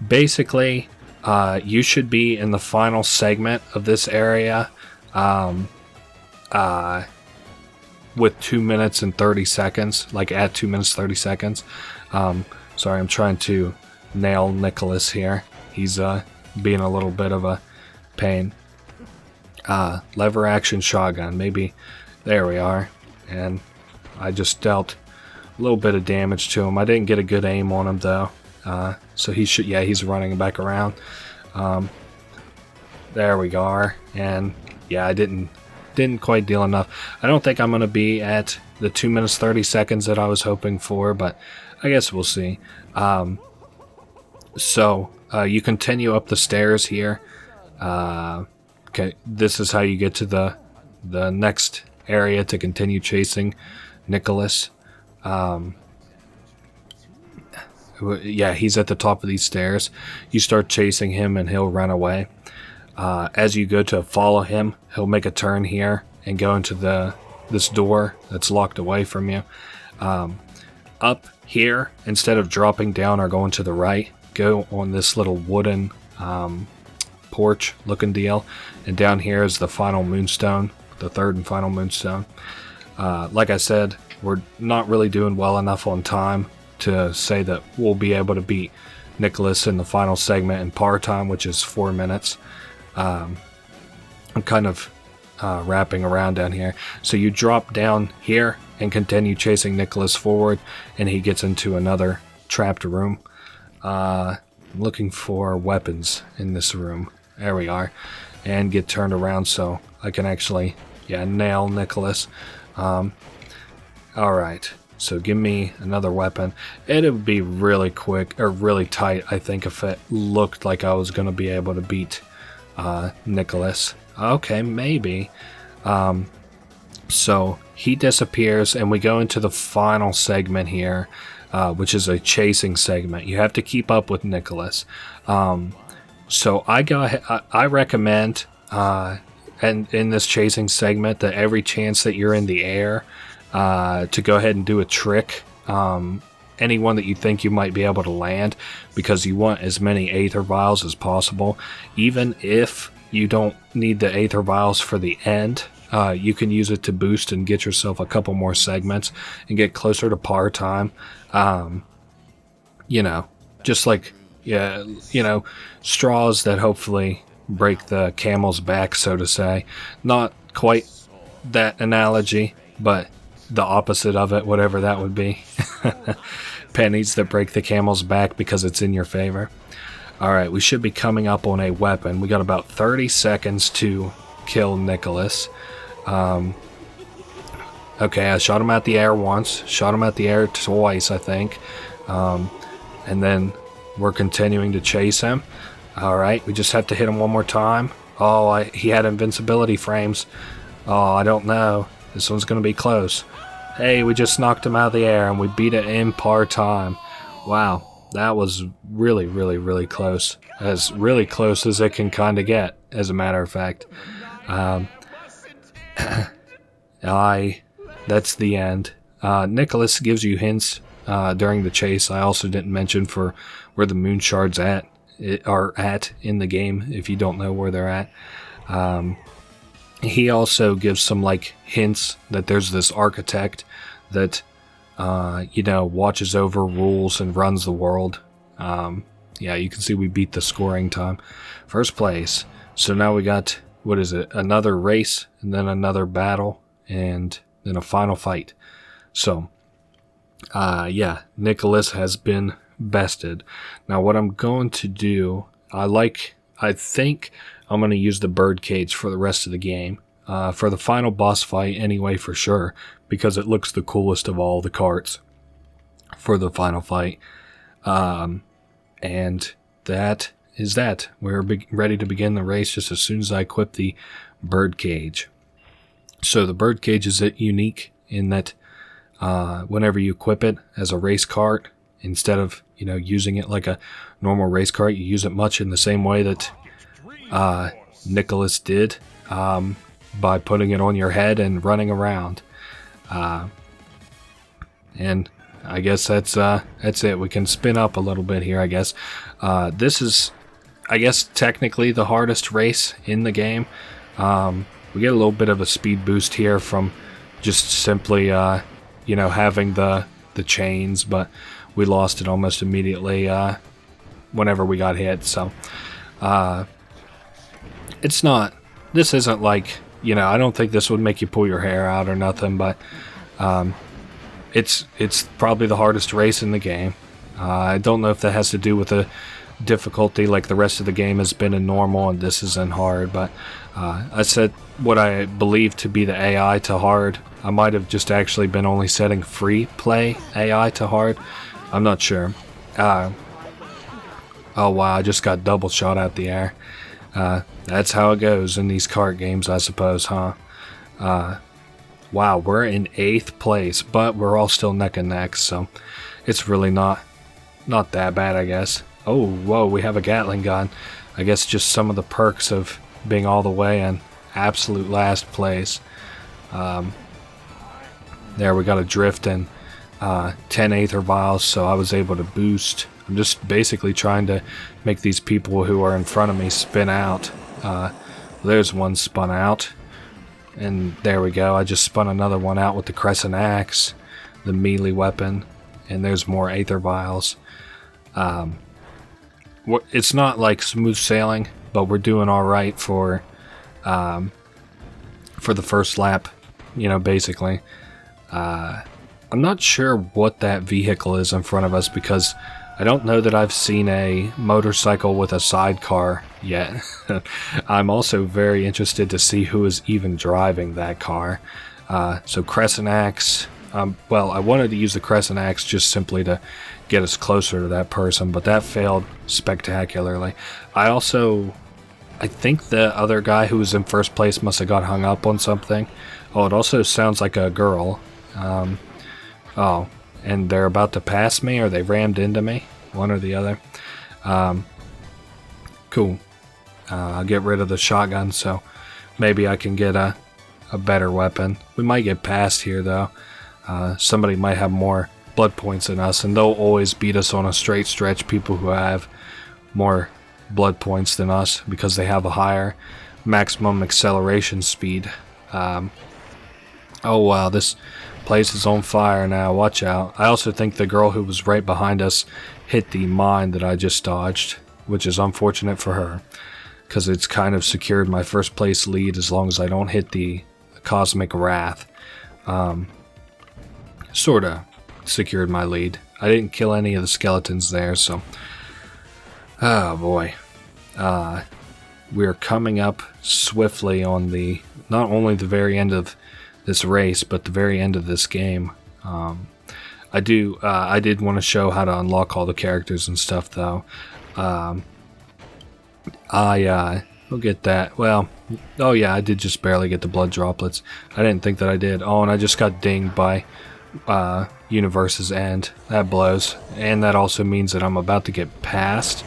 Basically, you should be in the final segment of this area, with 2 minutes and 30 seconds, like at 2 minutes 30 seconds. Sorry, I'm trying to nail Nicholas here. He's being a little bit of a pain. Lever action shotgun, maybe. There we are. And I just dealt a little bit of damage to him. I didn't get a good aim on him though. So he should, yeah, he's running back around. There we go. And yeah, I didn't quite deal enough. I don't think I'm going to be at the 2 minutes 30 seconds that I was hoping for, but I guess we'll see. So you continue up the stairs here. Okay, this is how you get to the next area to continue chasing Nicholas. Yeah, he's at the top of these stairs. You start chasing him and he'll run away. As you go to follow him, he'll make a turn here and go into this door that's locked away from you. Up here, instead of dropping down or going to the right, go on this little wooden porch looking deal, and down here is the final moonstone, the 3rd and final moonstone. Like I said, we're not really doing well enough on time to say that we'll be able to beat Nicholas in the final segment in par time, which is 4 minutes. I'm kind of wrapping around down here. So you drop down here and continue chasing Nicholas forward, and he gets into another trapped room. I'm looking for weapons in this room. There we are. And get turned around so I can actually, nail Nicholas. Alright, so give me another weapon. It would be really quick, or really tight, I think, if it looked like I was going to be able to beat Nicholas. Okay, maybe. So he disappears, and we go into the final segment here, which is a chasing segment. You have to keep up with Nicholas. So I recommend, and in this chasing segment, that every chance that you're in the air, to go ahead and do a trick anyone that you think you might be able to land, because you want as many Aether Vials as possible. Even if you don't need the Aether Vials for the end, you can use it to boost and get yourself a couple more segments and get closer to par time. You know, just like, yeah, you know, straws that hopefully break the camel's back, so to say. Not quite that analogy, but the opposite of it, whatever that would be. Pennies that break the camel's back because it's in your favor. Alright, we should be coming up on a weapon. We got about 30 seconds to kill Nicholas. Okay, I shot him out the air once. Shot him out the air twice, I think. And then we're continuing to chase him. Alright, we just have to hit him one more time. Oh, he had invincibility frames. Oh, I don't know. This one's going to be close. Hey, we just knocked him out of the air and we beat it in par time. Wow, that was really, really, really close. As really close as it can kind of get, as a matter of fact. That's the end. Nicholas gives you hints during the chase. I also didn't mention for where the moon shards are at in the game, if you don't know where they're at. He also gives some like hints that there's this architect that you know, watches over rules and runs the world. Yeah, you can see we beat the scoring time. First place. So now we got, what is it, another race and then another battle and then a final fight. So yeah, Nicholas has been bested. Now what I'm going to do, I think I'm going to use the birdcage for the rest of the game. For the final boss fight anyway, for sure, because it looks the coolest of all the carts for the final fight. And that is that. We're ready to begin the race just as soon as I equip the birdcage. So the birdcage is unique in that whenever you equip it as a race cart, instead of, you know, using it like a normal race cart, you use it much in the same way that Nicholas did, by putting it on your head and running around. And I guess that's it. We can spin up a little bit here, I guess. This is, I guess, technically the hardest race in the game. We get a little bit of a speed boost here from just simply, you know, having the chains, but we lost it almost immediately whenever we got hit. So this isn't like, you know, I don't think this would make you pull your hair out or nothing, but it's probably the hardest race in the game. I don't know if that has to do with the difficulty, like the rest of the game has been in normal and this is in hard, but I set what I believe to be the AI to hard. I might have just actually been only setting free play AI to hard. I'm not sure. Oh wow, I just got double shot out the air. That's how it goes in these kart games, I suppose, huh? Wow, we're in 8th place, but we're all still neck and neck, so it's really not that bad, I guess. Oh, whoa, we have a Gatling gun. I guess just some of the perks of being all the way in absolute last place. There, we got a drift and 10 Aether Vials, so I was able to boost. I'm just basically trying to make these people who are in front of me spin out. There's one spun out. And there we go. I just spun another one out with the Crescent Axe, the melee weapon. And there's more Aether Vials. It's not like smooth sailing, but we're doing alright for the first lap, you know, basically. I'm not sure what that vehicle is in front of us because I don't know that I've seen a motorcycle with a sidecar yet. I'm also very interested to see who is even driving that car. So Crescent Axe, well, I wanted to use the Crescent Axe just simply to get us closer to that person, but that failed spectacularly. I think the other guy who was in first place must have got hung up on something. Oh, it also sounds like a girl. Oh, and they're about to pass me, or they rammed into me, one or the other. Cool. I'll get rid of the shotgun, so maybe I can get a better weapon. We might get past here, though. Somebody might have more blood points than us, and they'll always beat us on a straight stretch, people who have more blood points than us, because they have a higher maximum acceleration speed. Oh wow, this place is on fire now, watch out. I also think the girl who was right behind us hit the mine that I just dodged, which is unfortunate for her, because it's kind of secured my first place lead as long as I don't hit the Cosmic Wrath. Sorta secured my lead. I didn't kill any of the skeletons there, so... Oh boy. We're coming up swiftly on the... not only the very end of this race, but the very end of this game. I did want to show how to unlock all the characters and stuff, though. We'll get that. Well, oh yeah, I did just barely get the blood droplets. I didn't think that I did. Oh, and I just got dinged by Universe's End. That blows. And that also means that I'm about to get passed.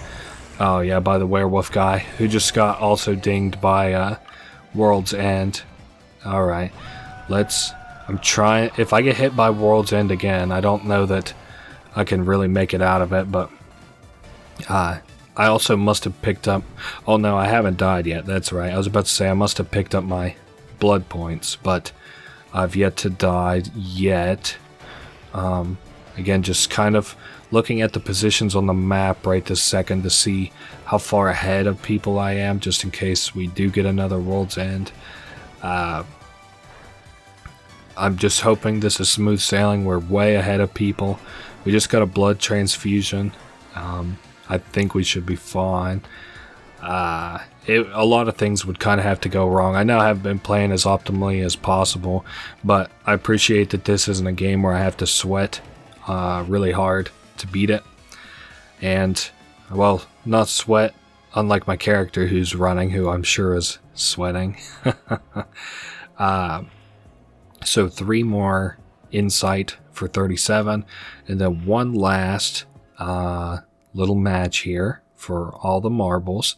Oh yeah, by the werewolf guy, who just got also dinged by World's End. Alright, I'm trying... If I get hit by World's End again, I don't know that I can really make it out of it, but... I also must have picked up... Oh no, I haven't died yet, that's right. I was about to say I must have picked up my blood points, but I've yet to die yet. Again, just kind of looking at the positions on the map right this second to see how far ahead of people I am, just in case we do get another World's End. I'm just hoping this is smooth sailing. We're way ahead of people. We just got a blood transfusion. I think we should be fine. A lot of things would kind of have to go wrong. I know I have been playing as optimally as possible, but I appreciate that this isn't a game where I have to sweat really hard to beat it. And, well, not sweat, unlike my character who's running, who I'm sure is sweating. So 3 more insight for 37, and then one last little match here for all the marbles.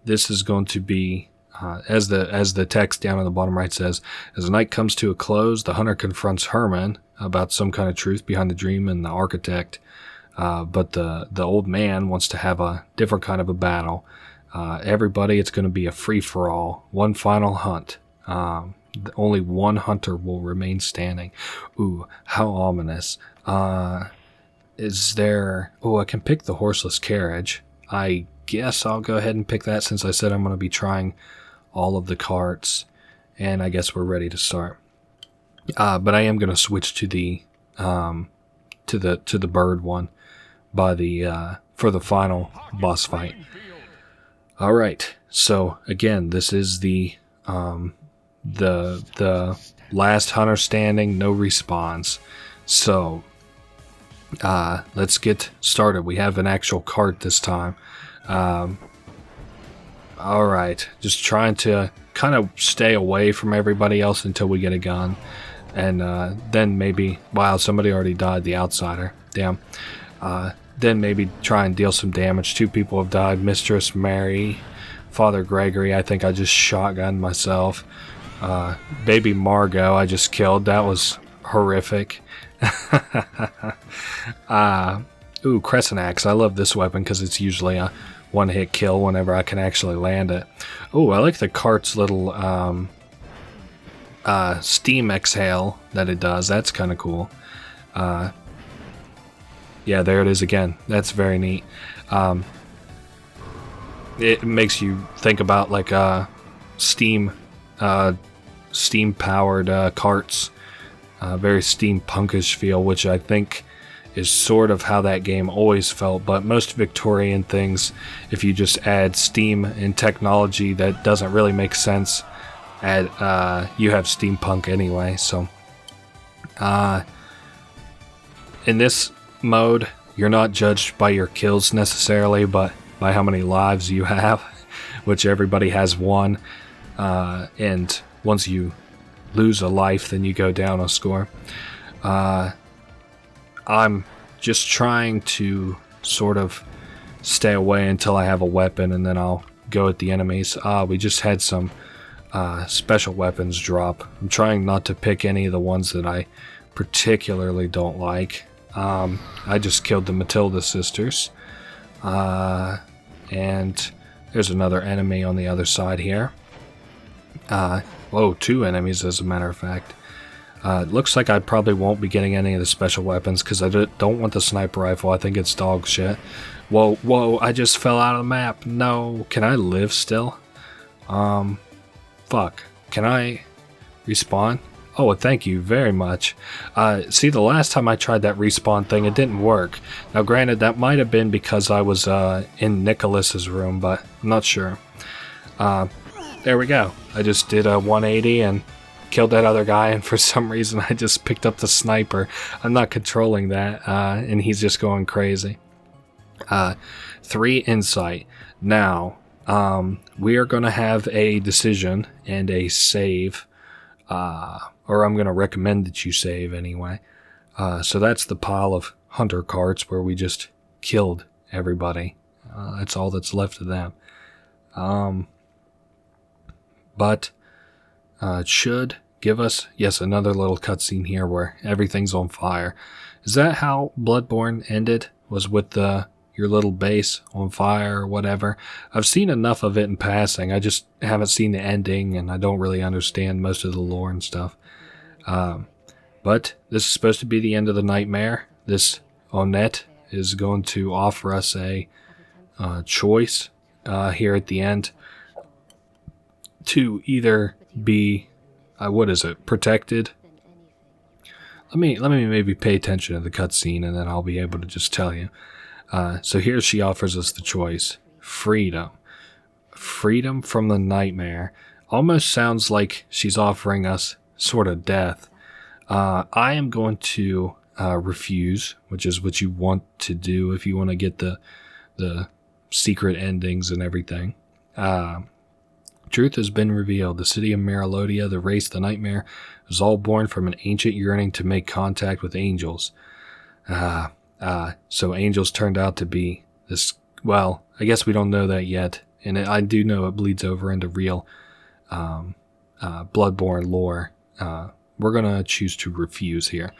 This is going to be, as the text down on the bottom right says, as the night comes to a close, the hunter confronts Herman about some kind of truth behind the dream and the architect. But the old man wants to have a different kind of a battle. Everybody, it's going to be a free-for-all. One final hunt. Only one hunter will remain standing. Ooh, how ominous. Is there... Oh, I can pick the horseless carriage. I guess I'll go ahead and pick that since I said I'm going to be trying all of the carts. And I guess we're ready to start. But I am going to switch to the bird one by the for the final boss fight. All right. So again, this is the last hunter standing, no respawns. So let's get started. We have an actual cart this time. All right, just trying to kind of stay away from everybody else until we get a gun. And then maybe, wow, somebody already died, the outsider. Damn. Then maybe try and deal some damage. 2 people have died. Mistress Mary, Father Gregory, I think I just shotgunned myself. Baby Margot, I just killed. That was horrific. Ooh, Crescent Axe. I love this weapon because it's usually a one-hit kill whenever I can actually land it. Ooh, I like the cart's little steam exhale that it does. That's kind of cool. Yeah, there it is again. That's very neat. It makes you think about like steam powered carts. Very steampunkish feel, which I think is sort of how that game always felt. But most Victorian things, if you just add steam and technology, that doesn't really make sense. You have steampunk anyway. So in this mode, you're not judged by your kills necessarily, but by how many lives you have, which everybody has 1. And once you lose a life, then you go down a score. I'm just trying to sort of stay away until I have a weapon, and then I'll go at the enemies. We just had some special weapons drop. I'm trying not to pick any of the ones that I particularly don't like. I just killed the Matilda sisters. And there's another enemy on the other side here. Whoa, 2 enemies as a matter of fact. It looks like I probably won't be getting any of the special weapons because I don't want the sniper rifle. I think it's dog shit. Whoa, I just fell out of the map. No, can I live still? Fuck. Can I respawn? Oh, thank you very much. See, the last time I tried that respawn thing, it didn't work. Now, granted, that might have been because I was in Nicholas's room, but I'm not sure. There we go. I just did a 180 and killed that other guy, and for some reason I just picked up the sniper. I'm not controlling that, and he's just going crazy. 3 insight. Now, we are going to have a decision and a save, or I'm going to recommend that you save anyway. So that's the pile of hunter carts where we just killed everybody. That's all that's left of them. But it should give us, yes, another little cutscene here where everything's on fire. Is that how Bloodborne ended? Was with your little base on fire or whatever? I've seen enough of it in passing. I just haven't seen the ending, and I don't really understand most of the lore and stuff. But this is supposed to be the end of the nightmare. This Onett is going to offer us a choice here at the end to either be, protected. Let me maybe pay attention to the cutscene, and then I'll be able to just tell you. So here she offers us the choice. Freedom. Freedom from the nightmare. Almost sounds like she's offering us sort of death. I am going to refuse, which is what you want to do if you want to get the secret endings and everything. Truth has been revealed. The city of Marilodia, the race, the nightmare, was all born from an ancient yearning to make contact with angels. So angels turned out to be this, well, I guess we don't know that yet. And I do know it bleeds over into real Bloodborne lore. We're going to choose to refuse here.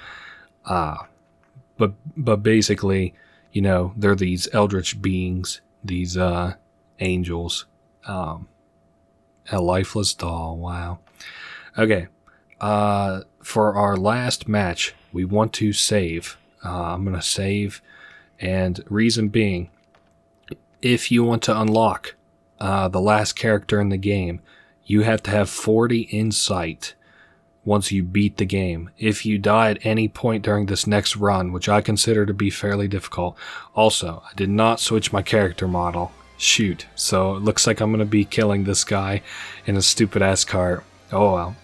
But basically, you know, they're these eldritch beings, these angels. A lifeless doll, wow. Okay, for our last match, we want to save. I'm going to save, and reason being, if you want to unlock the last character in the game, you have to have 40 insight once you beat the game. If you die at any point during this next run, which I consider to be fairly difficult. Also, I did not switch my character model. Shoot. So it looks like I'm going to be killing this guy in a stupid ass cart. Oh well.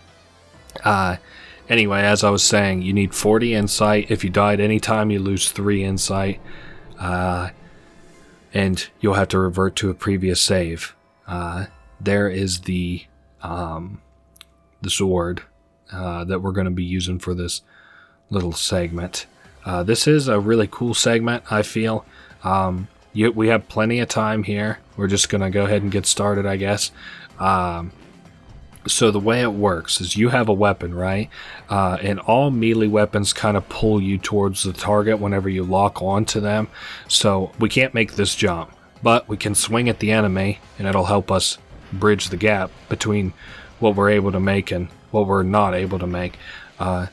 Anyway, as I was saying, you need 40 insight. If you die at any time, you lose 3 insight. And you'll have to revert to a previous save. There is the sword that we're going to be using for this little segment. This is a really cool segment, I feel. We have plenty of time here. We're just going to go ahead and get started, I guess. So the way it works is you have a weapon, right? And all melee weapons kind of pull you towards the target whenever you lock onto them. So we can't make this jump, but we can swing at the enemy, and it'll help us bridge the gap between what we're able to make and what we're not able to make.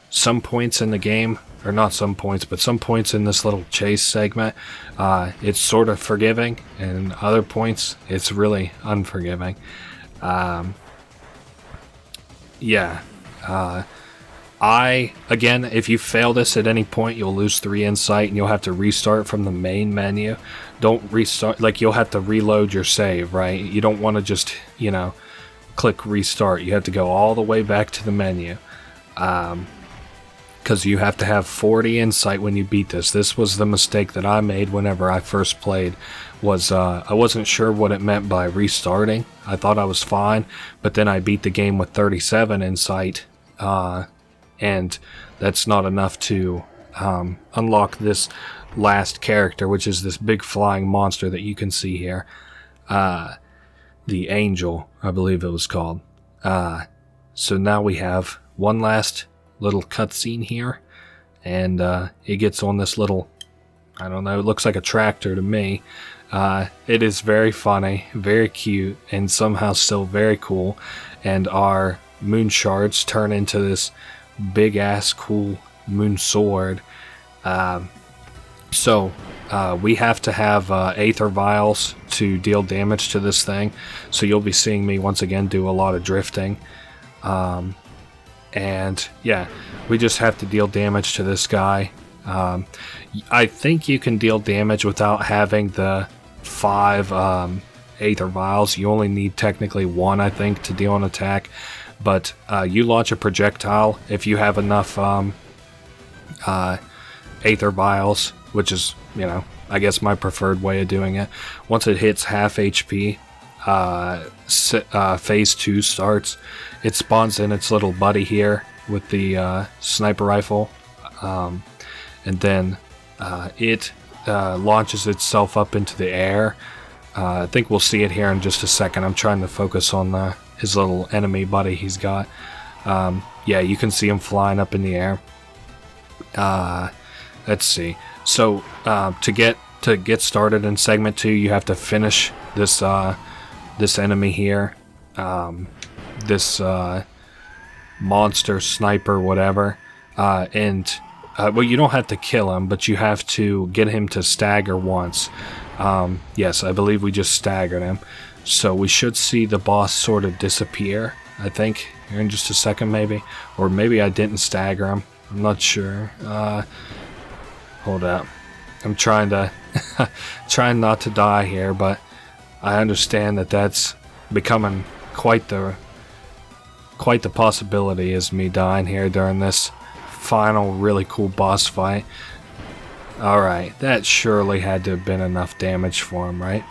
Some points in the game, or not some points, but some points in this little chase segment, it's sort of forgiving, and other points, it's really unforgiving. Again, if you fail this at any point, you'll lose 3 insight, and you'll have to restart from the main menu. Don't restart, like, you'll have to reload your save, right? You don't want to just, click restart. You have to go all the way back to the menu. Because you have to have 40 insight when you beat this. This was the mistake that I made whenever I first played, was I wasn't sure what it meant by restarting. I thought I was fine, but then I beat the game with 37 insight, and that's not enough to unlock this last character, which is this big flying monster that you can see here. The Angel, I believe it was called. So now we have one last little cutscene here. and he gets on this little, I don't know, it looks like a tractor to me. It is very funny, very cute, and somehow still very cool. And our moon shards turn into this big ass cool moon sword. So we have to have Aether Vials to deal damage to this thing. So you'll be seeing me once again do a lot of drifting. And yeah, we just have to deal damage to this guy. I think you can deal damage without having the 5 Aether Vials. You only need technically 1, I think, to deal an attack. But you launch a projectile if you have enough Aether Vials, which is, you know, I guess my preferred way of doing it. Once it hits half HP, phase 2 starts. It spawns in its little buddy here with the sniper rifle, and then it launches itself up into the air. I think we'll see it here in just a second. I'm trying to focus on his little enemy buddy he's got. Yeah, you can see him flying up in the air. Let's see. So to get started in segment 2, you have to finish this this enemy here, this monster sniper, whatever, and well, you don't have to kill him, but you have to get him to stagger once. Yes, I believe we just staggered him, so we should see the boss sort of disappear, I think, here in just a second, maybe, or maybe I didn't stagger him. I'm not sure. Hold up. I'm trying to trying not to die here, but I understand that that's becoming quite the possibility, is me dying here during this final really cool boss fight. Alright, that surely had to have been enough damage for him, right?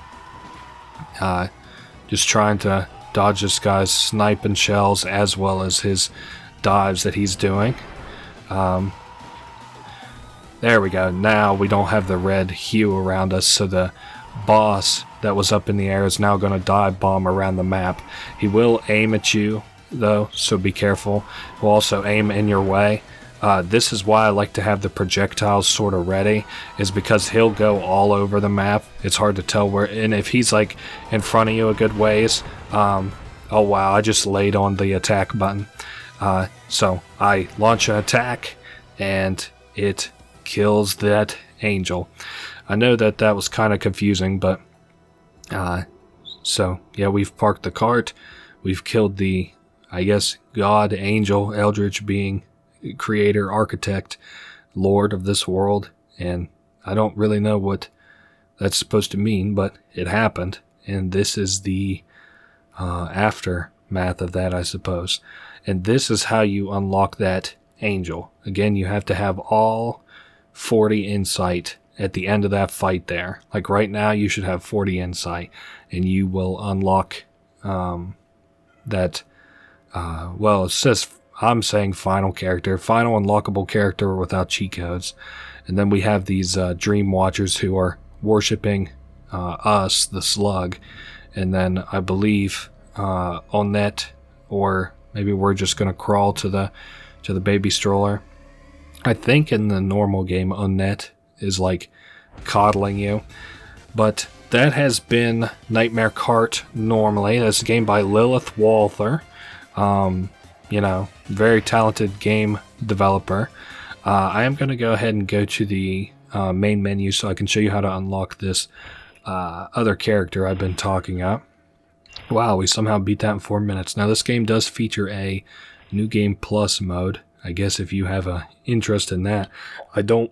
Just trying to dodge this guy's sniping shells as well as his dives that he's doing. There we go. Now we don't have the red hue around us, so the boss that was up in the air is now going to dive bomb around the map. He will aim at you, though, so be careful. He'll also aim in your way. This is why I like to have the projectiles sort of ready, is because he'll go all over the map. It's hard to tell where, and if he's like in front of you a good ways, oh wow, I just laid on the attack button. So I launch an attack, and it kills that angel. I know that was kind of confusing, but so yeah, we've parked the cart. We've killed the, I guess, god, angel, eldritch being, creator, architect, lord of this world, and I don't really know what that's supposed to mean, but it happened, and this is the aftermath of that, I suppose. And this is how you unlock that angel. Again, you have to have all 40 insight at the end of that fight there. Like right now, you should have 40 insight, and you will unlock that, well, it says, I'm saying final unlockable character without cheat codes. And then we have these dream watchers who are worshipping us, the slug. And then I believe on that, or maybe we're just going to crawl to the baby stroller. I think in the normal game, Unnet is like coddling you. But that has been Nightmare Kart normally. That's a game by Lilith Walther. You know, very talented game developer. I am going to go ahead and go to the main menu so I can show you how to unlock this other character I've been talking about. Wow, we somehow beat that in 4 minutes. Now this game does feature a New Game Plus mode. I guess if you have an interest in that. I don't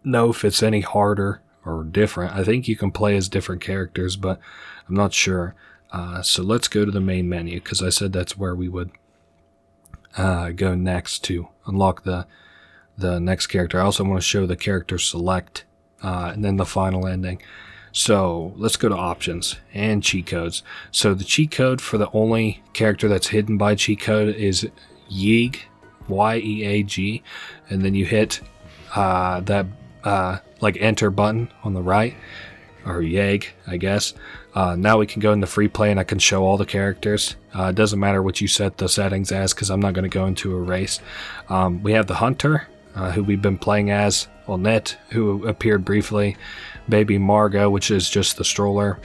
know if it's any harder or different. I think you can play as different characters, but I'm not sure. So let's go to the main menu, because I said that's where we would go next to unlock the next character. I also want to show the character select and then the final ending. So let's go to options and cheat codes. So the cheat code for the only character that's hidden by cheat code is Yeag, Y-E-A-G, and then you hit that like enter button on the right, or Yeag, I guess. Now we can go into free play and I can show all the characters. It doesn't matter what you set the settings as, because I'm not going to go into a race. We have the hunter, who we've been playing as, Nett, who appeared briefly, Baby Margot, which is just the stroller,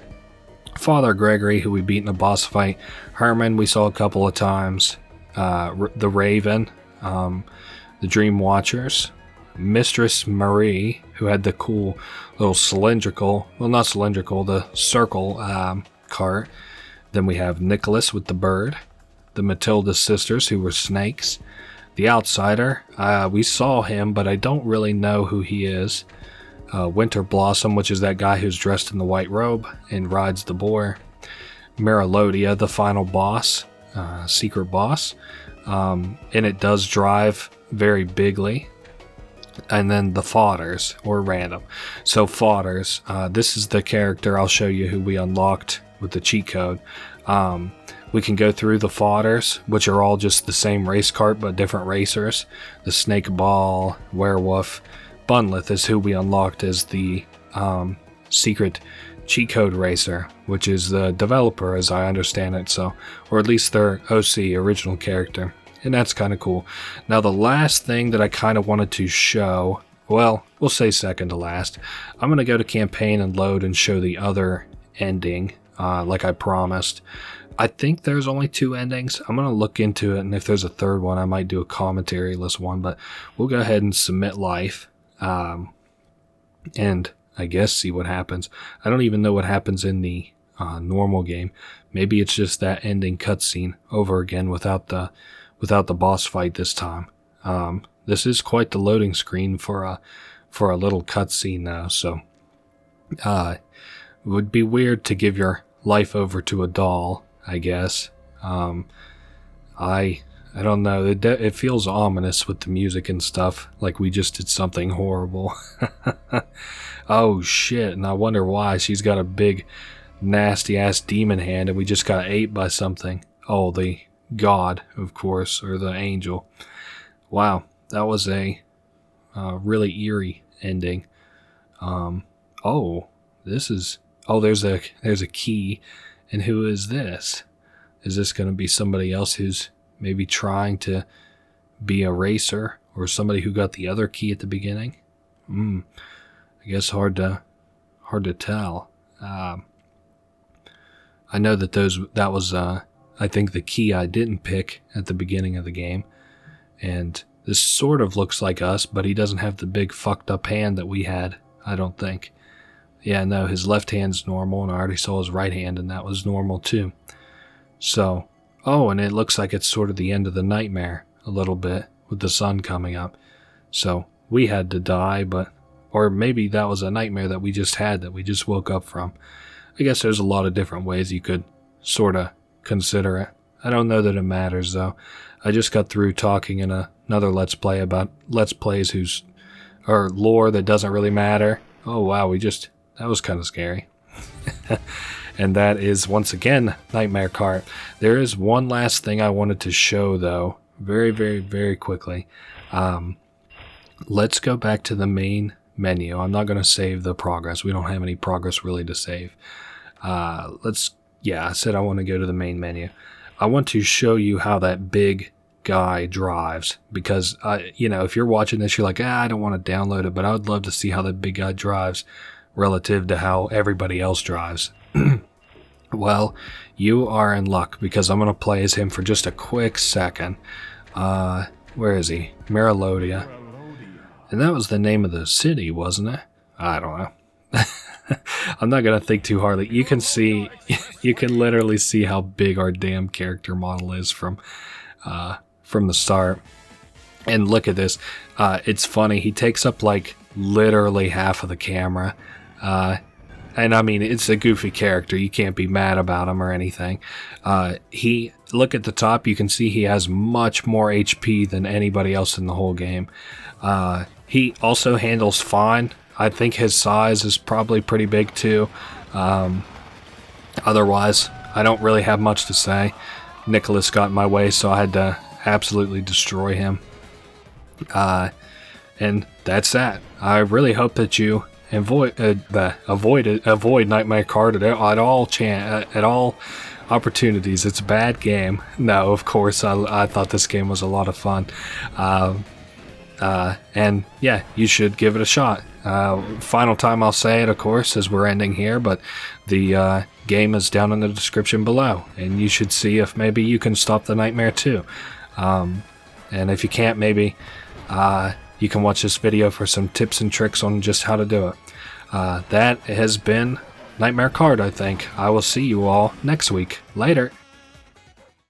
Father Gregory, who we beat in a boss fight, Herman we saw a couple of times, the Raven, the Dream Watchers, Mistress Marie, who had the cool little cylindrical, well, not cylindrical, the circle cart. Then we have Nicholas with the bird, the Matilda sisters, who were snakes, the Outsider, we saw him, but I don't really know who he is. Winter Blossom, which is that guy who's dressed in the white robe and rides the boar. Marilodia, the final boss, secret boss, and it does drive very bigly. And then the Fodders, or random. So Fodders, this is the character I'll show you who we unlocked with the cheat code. We can go through the Fodders, which are all just the same race cart but different racers. The Snake Ball, Werewolf. Bunlith is who we unlocked as the secret cheat code racer, which is the developer as I understand it, so, or at least their OC, original character. And that's kind of cool. Now the last thing that I kind of wanted to show, well, we'll say second to last. I'm going to go to campaign and load and show the other ending, like I promised. I think there's only 2 endings. I'm going to look into it, and if there's a third one, I might do a commentary-less one, but we'll go ahead and submit life. And I guess see what happens. I don't even know what happens in the normal game. Maybe it's just that ending cutscene over again without the boss fight this time. This is quite the loading screen for a little cutscene though. So it would be weird to give your life over to a doll, I guess. I don't know. It feels ominous with the music and stuff, like we just did something horrible. Oh shit, and I wonder why. She's got a big, nasty-ass demon hand, and we just got ate by something. Oh, the god, of course, or the angel. Wow, that was a really eerie ending. Oh, this is... Oh, there's a key, and who is this? Is this going to be somebody else who's maybe trying to be a racer, or somebody who got the other key at the beginning? I guess hard to tell. I know that that was I think the key I didn't pick at the beginning of the game, and this sort of looks like us, but he doesn't have the big fucked up hand that we had, I don't think. Yeah, no, his left hand's normal, and I already saw his right hand, and that was normal too. So, oh, and it looks like it's sort of the end of the nightmare a little bit with the sun coming up. So we had to die, or maybe that was a nightmare that we just had that we just woke up from. I guess there's a lot of different ways you could sort of consider it. I don't know that it matters though. I just got through talking in another Let's Play about Let's Plays or lore that doesn't really matter. Oh wow, that was kind of scary. And that is, once again, Nightmare Kart. There is one last thing I wanted to show, though, very, very, very quickly. Let's go back to the main menu. I'm not going to save the progress. We don't have any progress really to save. I said I want to go to the main menu. I want to show you how that big guy drives, because, if you're watching this, you're like, I don't want to download it, but I would love to see how that big guy drives relative to how everybody else drives. Well, you are in luck, because I'm going to play as him for just a quick second. Where is he? Marilodia. And that was the name of the city, wasn't it? I don't know. I'm not going to think too hardly. You can literally see how big our damn character model is from the start. And look at this. It's funny. He takes up like literally half of the camera. And I mean, it's a goofy character. You can't be mad about him or anything. Look at the top. You can see he has much more HP than anybody else in the whole game. He also handles fine. I think his size is probably pretty big too. Otherwise, I don't really have much to say. Nicholas got in my way, so I had to absolutely destroy him. And that's that. I really hope that you avoid Nightmare Kart at all opportunities. It's a bad game. No, of course, I thought this game was a lot of fun. And yeah, you should give it a shot. Final time I'll say it, of course, as we're ending here, but the game is down in the description below, and you should see if maybe you can stop the nightmare too. And if you can't, maybe you can watch this video for some tips and tricks on just how to do it. That has been Nightmare Kart, I think. I will see you all next week. Later.